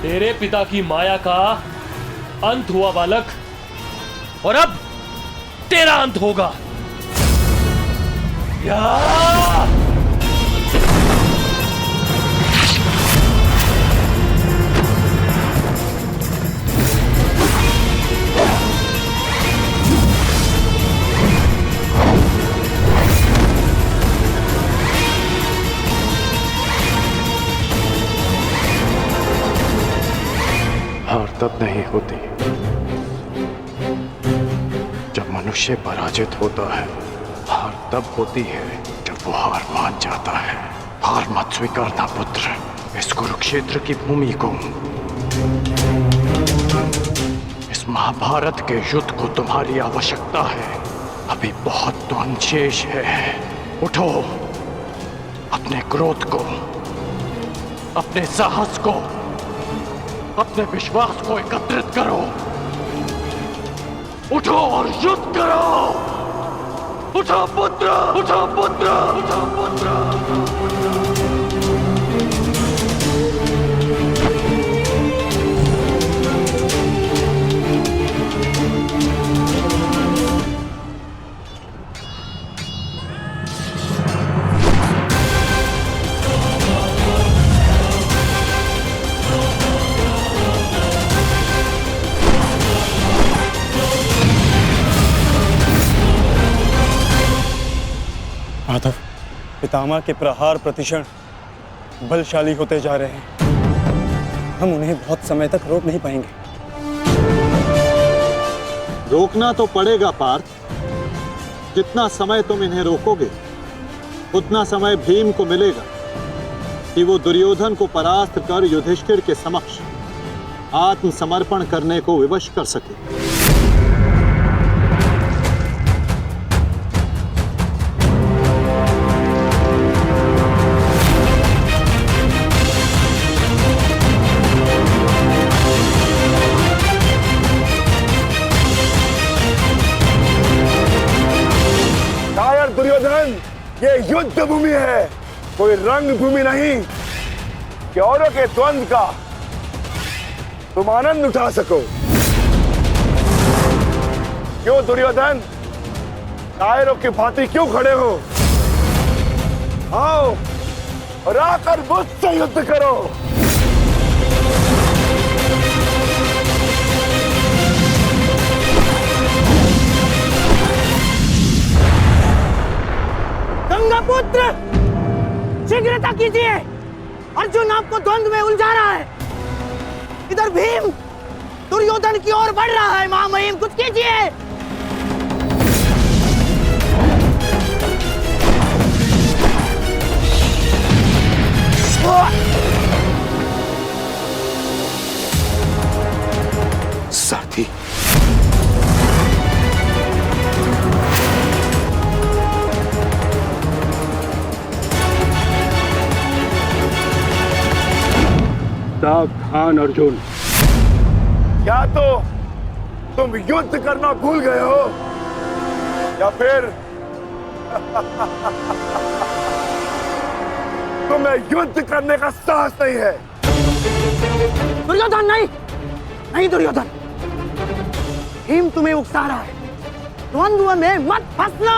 तेरे पिता की माया का अंत हुआ बालक, और अब तेरा अंत होगा। या! हार तब नहीं होती जब मनुष्य पराजित होता है। हार तब होती है जब वो हार मान जाता है। हार मत स्वीकारना पुत्र। इस कुरुक्षेत्र की भूमि को, इस महाभारत के युद्ध को तुम्हारी आवश्यकता है। अभी बहुत द्वंद्व शेष है। उठो, अपने क्रोध को, अपने साहस को, अपने विश्वास को एकत्रित करो। उठो और युद्ध करो। उठो पुत्र, उठो पुत्र, उठो पुत्र। माधव, पितामह के प्रहार प्रतिक्षण बलशाली होते जा रहे हैं। हम उन्हें बहुत समय तक रोक नहीं पाएंगे। रोकना तो पड़ेगा पार्थ। जितना समय तुम इन्हें रोकोगे उतना समय भीम को मिलेगा कि वो दुर्योधन को परास्त कर युधिष्ठिर के समक्ष आत्मसमर्पण करने को विवश कर सके। दुर्योधन, ये युद्ध भूमि है, कोई रंग भूमि नहीं कि औरों के द्वंद्व का तुम आनंद उठा सको। क्यों दुर्योधन, कायरों की भांति क्यों खड़े हो? आओ और आकर मुझसे युद्ध करो। गंगापुत्र, शीघ्रता कीजिए। अर्जुन आपको द्वंद्व में उलझा रहा है। इधर भीम दुर्योधन की ओर बढ़ रहा है। महामहिम, कुछ कीजिए। साथी, सावधान अर्जुन, क्या तो तुम युद्ध करना भूल गए हो या फिर तुम्हें युद्ध करने का साहस नहीं है? दुर्योधन नहीं, नहीं दुर्योधन, भीम तुम्हें उकसा रहा है। द्वंद्व में मत फंसना।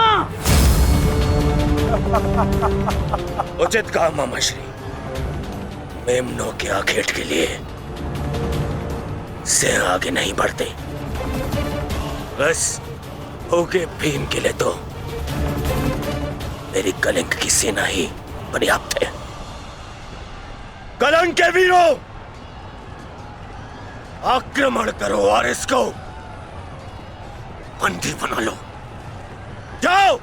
उचित कहा मामाश्री। मेमनों के आखेट के लिए से आगे नहीं बढ़ते। बस होके भीम के लिए तो मेरी कलिंग की सेना ही पर्याप्त है। कलंक के वीरों, आक्रमण करो और इसको बंदी बना लो। जाओ।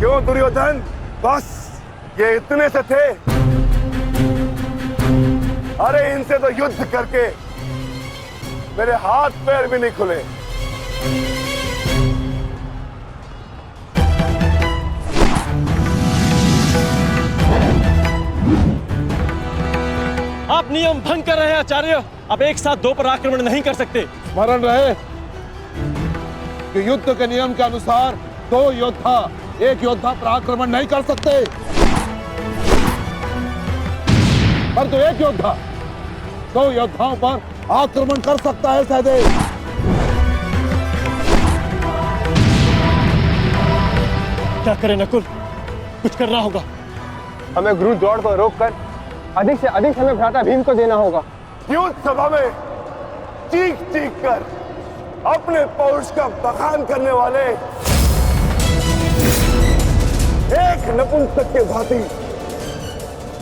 क्यों दुर्योधन, बस ये इतने से थे? अरे इनसे तो युद्ध करके मेरे हाथ पैर भी नहीं खुले। आप नियम भंग कर रहे हैं आचार्य। आप एक साथ दो पर आक्रमण नहीं कर सकते। स्मरण रहे कि युद्ध के नियम के अनुसार दो योद्धा एक योद्धा पर आक्रमण नहीं कर सकते, परंतु एक योद्धा दो योद्धाओं पर आक्रमण कर सकता है। सहदेव, क्या करें नकुल, कुछ करना होगा। हमें गुरु द्रोण को रोककर अधिक से अधिक समय भ्राता भीम को देना होगा। युद्ध सभा में चीख चीख कर अपने पौरुष का बखान करने वाले एक नपुंसक के भांति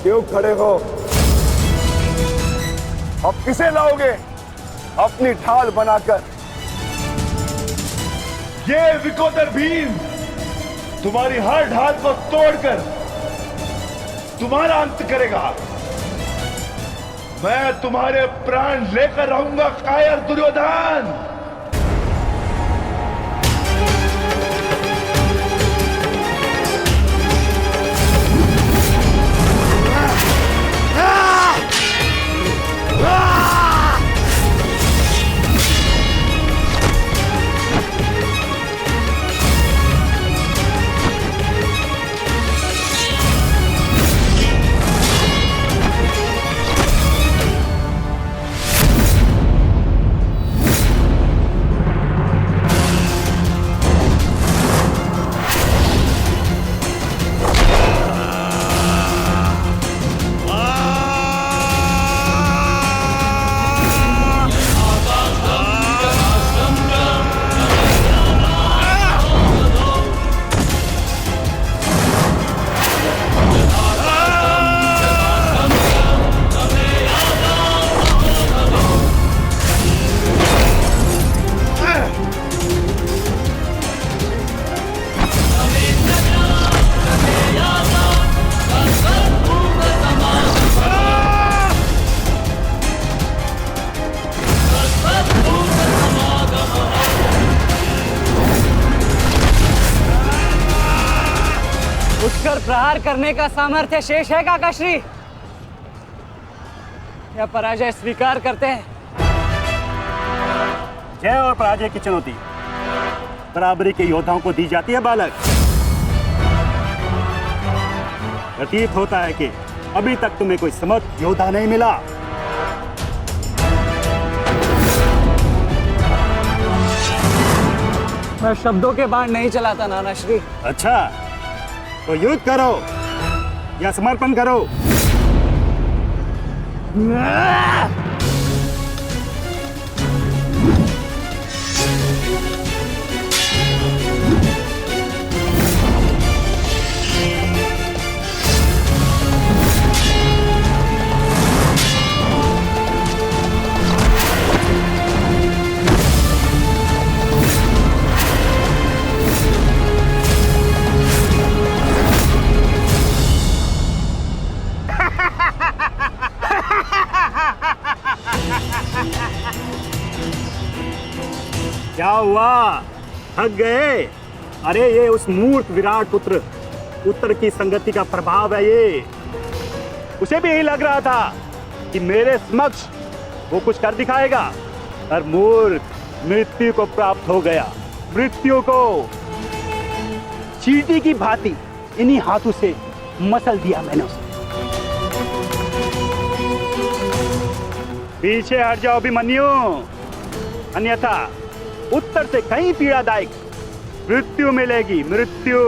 क्यों खड़े हो? अब किसे लाओगे अपनी ढाल बनाकर? ये विकोदर भीम तुम्हारी हर ढाल को तोड़कर तुम्हारा अंत करेगा। मैं तुम्हारे प्राण लेकर रहूंगा कायर दुर्योधन। प्रहार करने का सामर्थ्य शेष है काकाश्री? या पराजय स्वीकार करते हैं? जय और पराजय की चुनौती बराबरी के योद्धाओं को दी जाती है बालक। प्रतीत होता है कि अभी तक तुम्हें कोई समर्थ योद्धा नहीं मिला। मैं शब्दों के बाण नहीं चलाता नानाश्री। अच्छा, तो युद्ध करो या समर्पण करो। क्या हुआ, थक गए? अरे ये उस मूर्ख विराट पुत्र उत्तर की संगति का प्रभाव है। ये उसे भी यही लग रहा था कि मेरे समक्ष वो कुछ कर दिखाएगा, पर मूर्ख मृत्यु को प्राप्त हो गया। मृत्यु को चींटी की भांति इन्हीं हाथों से मसल दिया मैंने उसे। पीछे हट जाओ अभिमन्यु, अन्यथा उत्तर से कहीं पीड़ादायक मृत्यु मिलेगी, मृत्यु।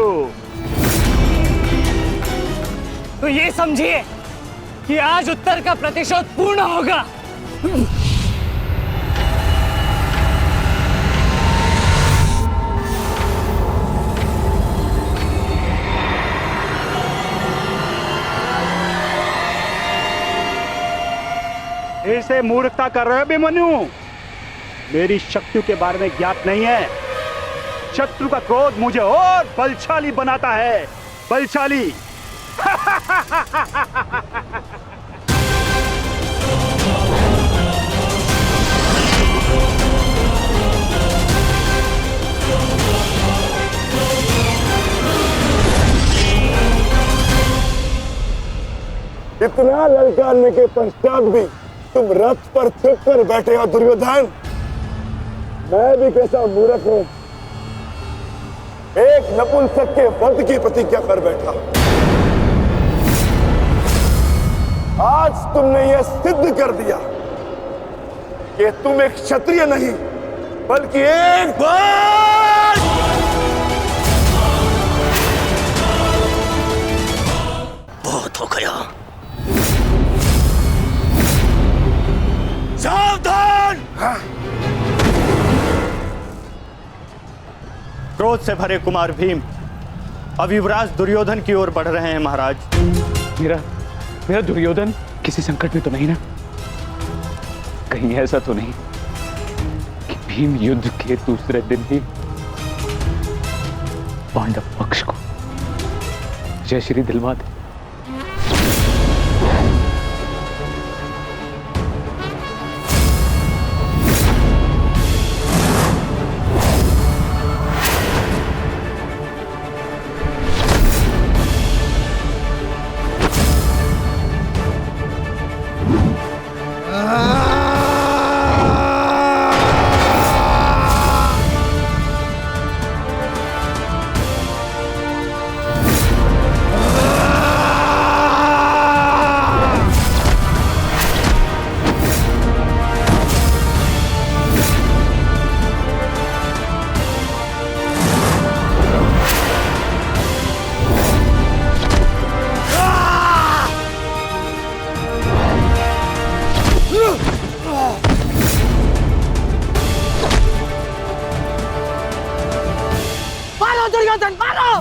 तो ये समझिए कि आज उत्तर का प्रतिशोध पूर्ण होगा। फिर से मूर्खता कर रहे हो अभिमन्यु। मेरी शक्तियों के बारे में ज्ञात नहीं है। शत्रु का क्रोध मुझे और बलशाली बनाता है, बलशाली। इतना ललकारने के पश्चात भी तुम रथ पर चढ़ कर बैठे हो दुर्योधन। मैं भी कैसा मूर्ख हूं, एक नपुंसक के वध की प्रतिज्ञा कर बैठा। आज तुमने यह सिद्ध कर दिया कि तुम एक क्षत्रिय नहीं बल्कि एक बहुत हो गया। सावधान! क्रोध से भरे कुमार भीम अब युवराज दुर्योधन की ओर बढ़ रहे हैं महाराज। मेरा दुर्योधन किसी संकट में तो नहीं ना? कहीं ऐसा तो नहीं कि भीम युद्ध के दूसरे दिन ही पांडव पक्ष को जय श्री दिलवा दे? दुर्योधन मारो!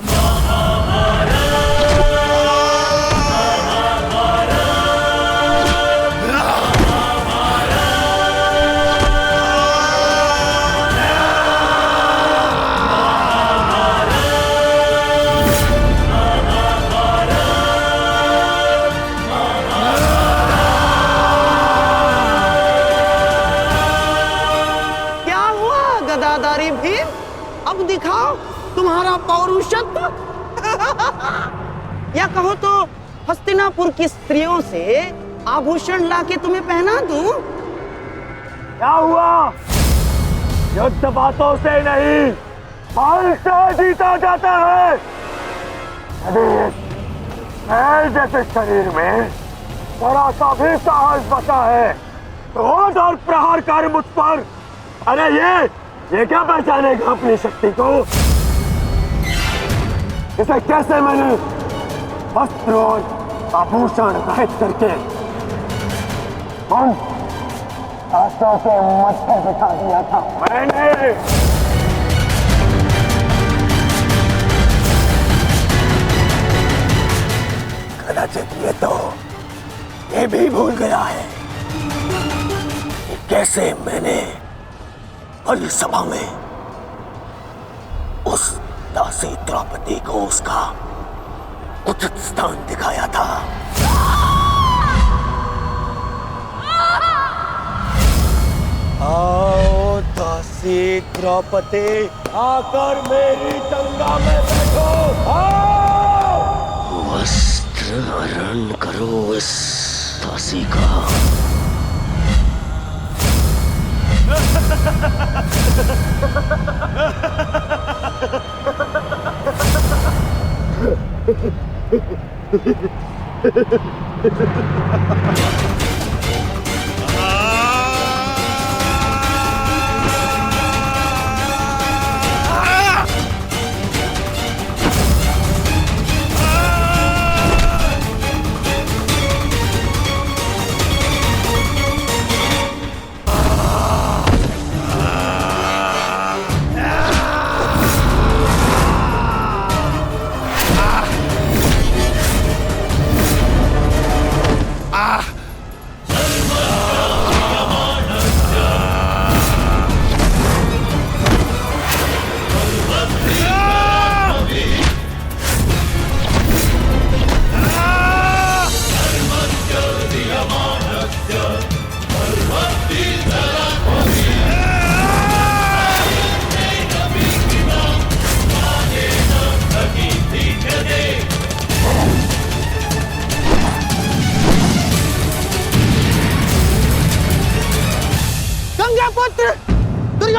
क्या हुआ गदाधारी भीम? अब दिखाओ तुम्हारा पौरुषत्व। या कहो तो हस्तिनापुर की स्त्रियों से आभूषण लाके तुम्हें पहना दूं? क्या हुआ? युद्ध बातों से नहीं, बल से जीता जाता है। मैल जैसे शरीर में थोड़ा सा भी साहस बचा है, क्रोध और प्रहार कर मुझ पर। अरे ये क्या पहचानेगा अपनी शक्ति को? इसे कैसे मैंने वस्त्र और आभूषण रहित करके उन आंसुओं के मत्थे बिठा दिया था मैंने। कदाचित ये भी भूल गया है कि कैसे मैंने बड़ी सभा में उस दासी द्रौपदी को उसका उचित स्थान दिखाया था। आओ दासी द्रौपदी, आकर मेरी गंगा में बैठो। आओ! वस्त्र हरण करो इस दासी का।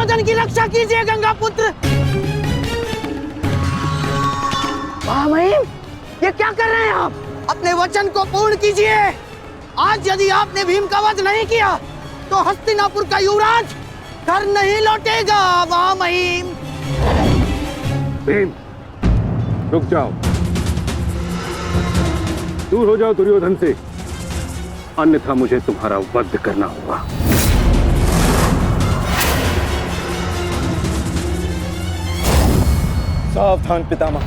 दुर्योधन की रक्षा कीजिए गंगा पुत्र। महामहिम, ये क्या कर रहे हैं आप? अपने वचन को पूर्ण कीजिए। आज यदि आपने भीम का वध नहीं किया तो हस्तिनापुर का युवराज घर नहीं लौटेगा। महामहिम, भीम, रुक जाओ, दूर हो जाओ दुर्योधन से, अन्यथा मुझे तुम्हारा वध करना होगा। सावधान पितामह,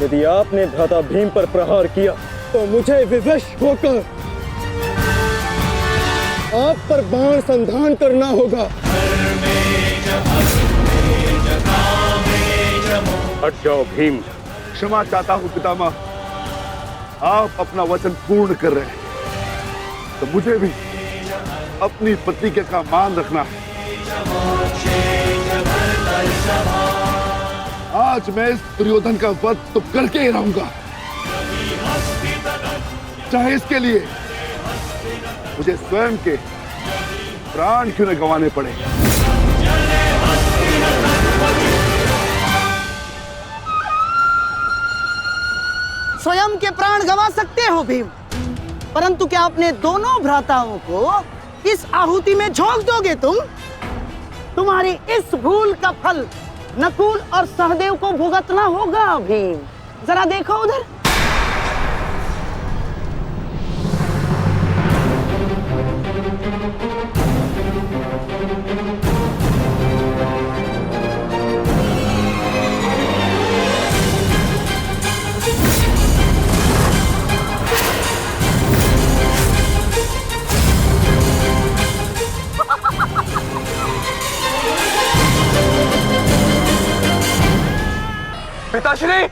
यदि आपने भ्राता भीम पर प्रहार किया तो मुझे विवश होकर आप पर बाण संधान करना होगा। हट जाओ भीम। क्षमा चाहता हूं पितामह, आप अपना वचन पूर्ण कर रहे हैं तो मुझे भी अपनी प्रतिज्ञा का मान रखना है। आज मैं इस दुर्योधन का वध तो करके ही रहूंगा, चाहे इसके लिए मुझे स्वयं के प्राण क्यों न गंवाने पड़े। स्वयं के प्राण गंवा सकते हो भीम, परंतु क्या अपने दोनों भ्राताओं को इस आहुति में झोंक दोगे तुम? तुम्हारी इस भूल का फल नकुल और सहदेव को भुगतना होगा भीम। जरा देखो उधर। पिताश्री,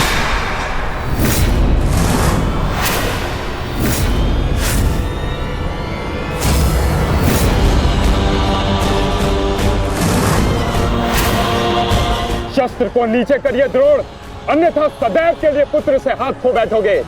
शस्त्र को नीचे करिए द्रोण, अन्यथा सदैव के लिए पुत्र से हाथ खो बैठोगे।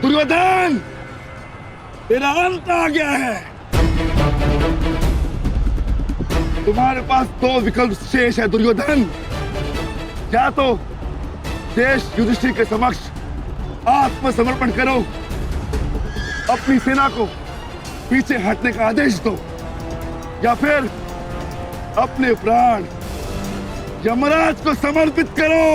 दुर्योधन, तेरा अंत आ गया है। तुम्हारे पास दो विकल्प शेष है दुर्योधन। या तो देश युधिष्ठिर के समक्ष आत्मसमर्पण करो, अपनी सेना को पीछे हटने का आदेश दो, या फिर अपने प्राण यमराज को समर्पित करो।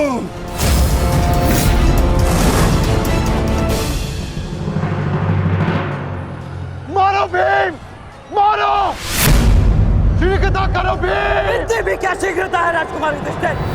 मारो भीम, मारो, शीघ्रता करो भीम। इतनी भी क्या शीघ्रता है राजकुमार युधिष्ठिर?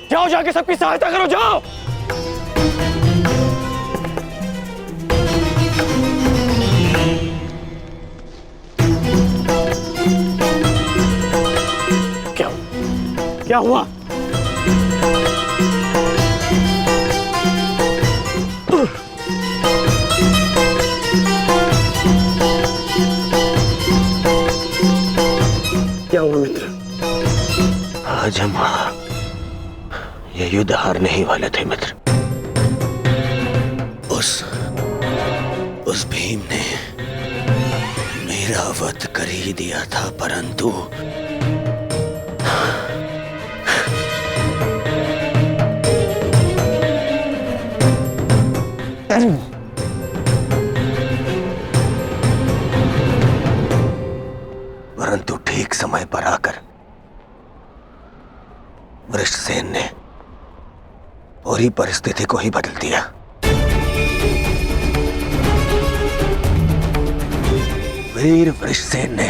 जाओ, जाके सबकी सहायता करो, जाओ। क्या हुआ? क्या हुआ मित्र? आज हम ये युद्ध हारने ही वाले थे मित्र। उस भीम ने मेरा वध कर ही दिया था, परंतु ठीक समय पर आकर वृषसेन ने पूरी परिस्थिति को ही बदल दिया। वीर वृषसेन ने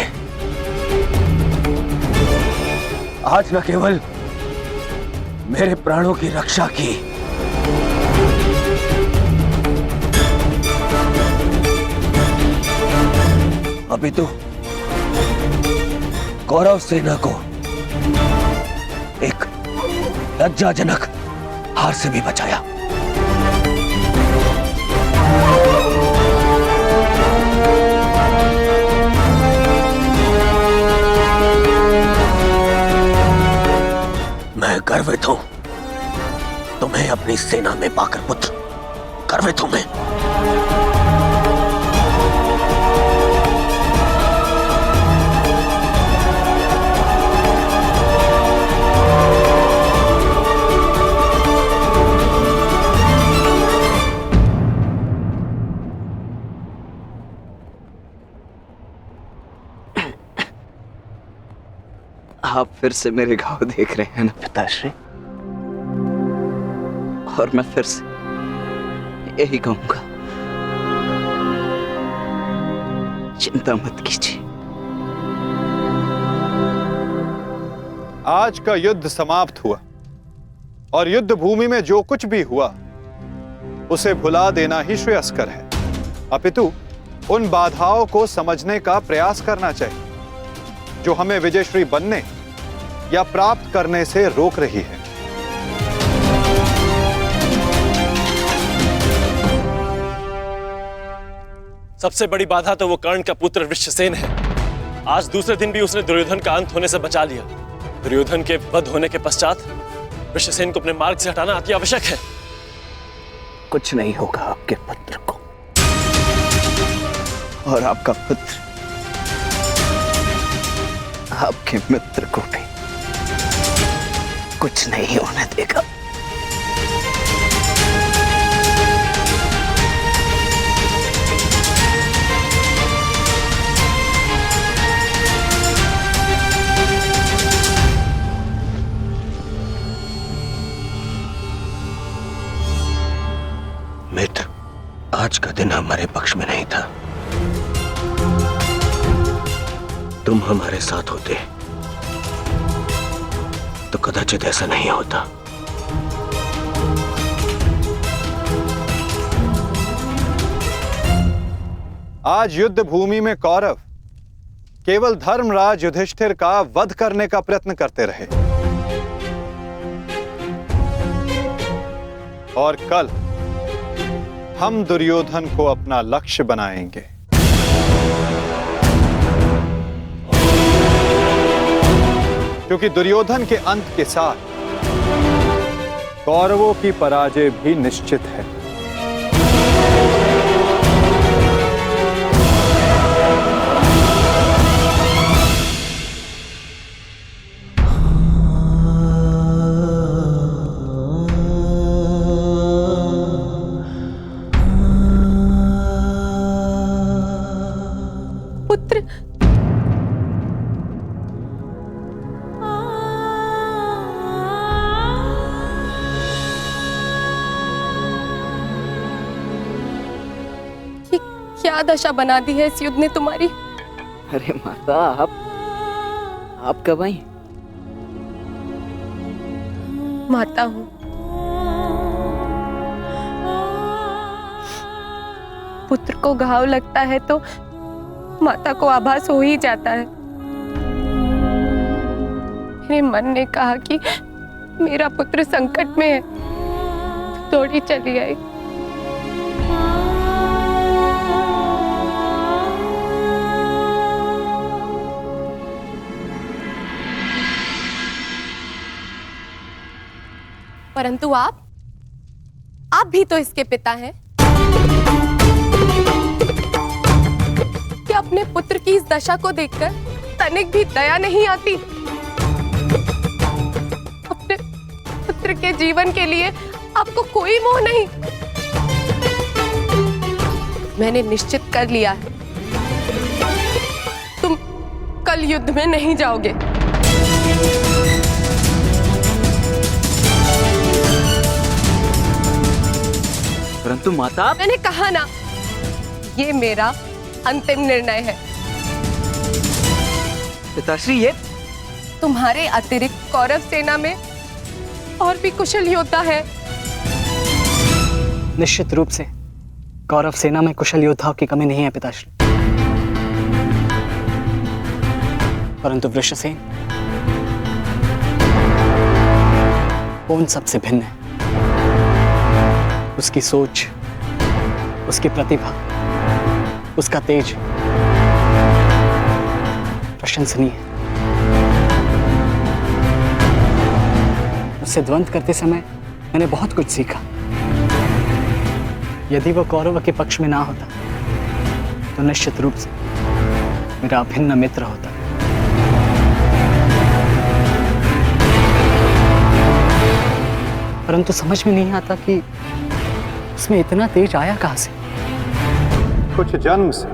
आज न केवल मेरे प्राणों की रक्षा की, अभी तो कौरव सेना को एक लज्जाजनक हार से भी बचाया। मैं गर्वित हूं तुम्हें अपनी सेना में पाकर पुत्र, गर्वित हूं मैं। आप फिर से मेरे घाव देख रहे हैं ना पिताश्री, और मैं फिर से यही कहूंगा, चिंता मत कीजिए। आज का युद्ध समाप्त हुआ और युद्ध भूमि में जो कुछ भी हुआ उसे भुला देना ही श्रेयस्कर है, अपितु उन बाधाओं को समझने का प्रयास करना चाहिए जो हमें विजयश्री बनने या प्राप्त करने से रोक रही है। सबसे बड़ी बाधा तो वो कर्ण का पुत्र वृषसेन है। आज दूसरे दिन भी उसने दुर्योधन का अंत होने से बचा लिया। दुर्योधन के वध होने के पश्चात वृषसेन को अपने मार्ग से हटाना अति आवश्यक है। कुछ नहीं होगा आपके पुत्र को, और आपका पुत्र आपके मित्र को भी कुछ नहीं होने देगा। मित्र, आज का दिन हमारे पक्ष में नहीं था। तुम हमारे साथ होते तो कदाचित ऐसा नहीं होता। आज युद्ध भूमि में कौरव केवल धर्मराज युधिष्ठिर का वध करने का प्रयत्न करते रहे, और कल हम दुर्योधन को अपना लक्ष्य बनाएंगे। क्योंकि दुर्योधन के अंत के साथ कौरवों की पराजय भी निश्चित है। पुत्र, क्या दशा बना दी है इस युद्ध ने तुम्हारी। अरे माता, आप कब आई? माता हूं, पुत्र को घाव लगता है तो माता को आभास हो ही जाता है। मेरे मन ने कहा कि मेरा पुत्र संकट में है, दौड़ी चली आई। परंतु आप भी तो इसके पिता हैं। अपने पुत्र की इस दशा को देखकर तनिक भी दया नहीं आती? अपने पुत्र के जीवन के लिए आपको कोई मोह नहीं? मैंने निश्चित कर लिया है, तुम कल युद्ध में नहीं जाओगे। परंतु माता, मैंने कहा ना, ये मेरा अंतिम निर्णय है। पिताश्री, ये तुम्हारे अतिरिक्त कौरव सेना में और भी कुशल योद्धा है। निश्चित रूप से कौरव सेना में कुशल योद्धाओं की कमी नहीं है पिताश्री, परंतु वृषसेन वो उन सबसे भिन्न है। उसकी सोच, उसकी प्रतिभा, उसका तेज प्रशंसनीय है। उससे द्वंद्व करते समय मैंने बहुत कुछ सीखा। यदि वो कौरव के पक्ष में ना होता तो निश्चित रूप से मेरा अभिन्न मित्र होता। परंतु समझ में नहीं आता कि उसमें इतना तेज आया कहां से। कुछ जन्म से,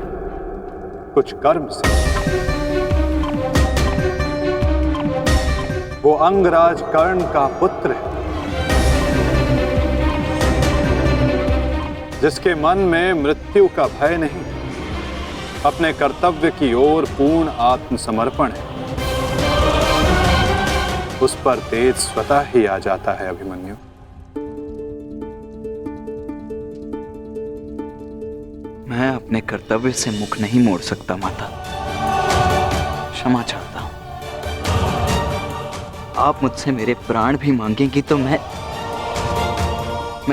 कुछ कर्म से। वो अंगराज कर्ण का पुत्र है, जिसके मन में मृत्यु का भय नहीं, अपने कर्तव्य की ओर पूर्ण आत्मसमर्पण है। उस पर तेज स्वतः ही आ जाता है अभिमन्यु। मैं अपने कर्तव्य से मुख नहीं मोड़ सकता माता, क्षमा चाहता हूं। आप मुझसे मेरे प्राण भी मांगेंगी तो मैं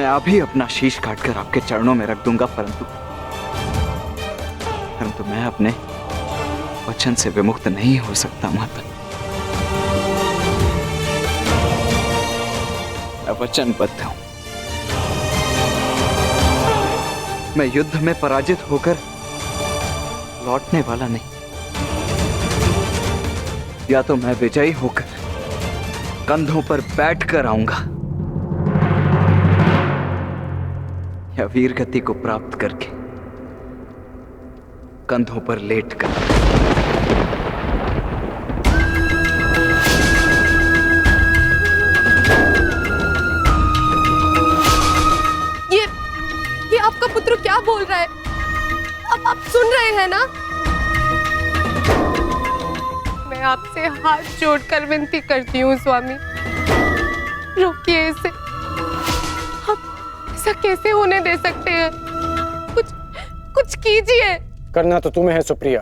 अभी अपना शीश काटकर आपके चरणों में रख दूंगा, परंतु मैं अपने वचन से विमुक्त नहीं हो सकता माता। मैं वचनबद्ध हूं। मैं युद्ध में पराजित होकर लौटने वाला नहीं, या तो मैं विजयी होकर कंधों पर बैठकर आऊंगा, या वीर गति को प्राप्त करके कंधों पर लेटकर। ये आपका पुत्र क्या बोल रहा है? अब आप सुन रहे हैं ना? मैं आपसे हाथ जोड़कर विनती करती हूँ स्वामी, रोकिए इसे। आप ऐसा कैसे होने दे सकते हैं? कुछ कीजिए। करना तो तुम्हें है सुप्रिया,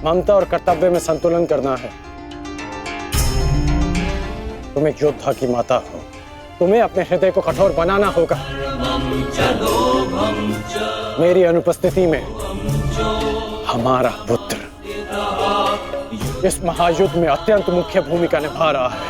ममता और कर्तव्य में संतुलन करना है। तुम एक योद्धा की माता हो, तुम्हें अपने हृदय को कठोर बनाना होगा। मेरी अनुपस्थिति में हमारा पुत्र इस महायुद्ध में अत्यंत मुख्य भूमिका निभा रहा है।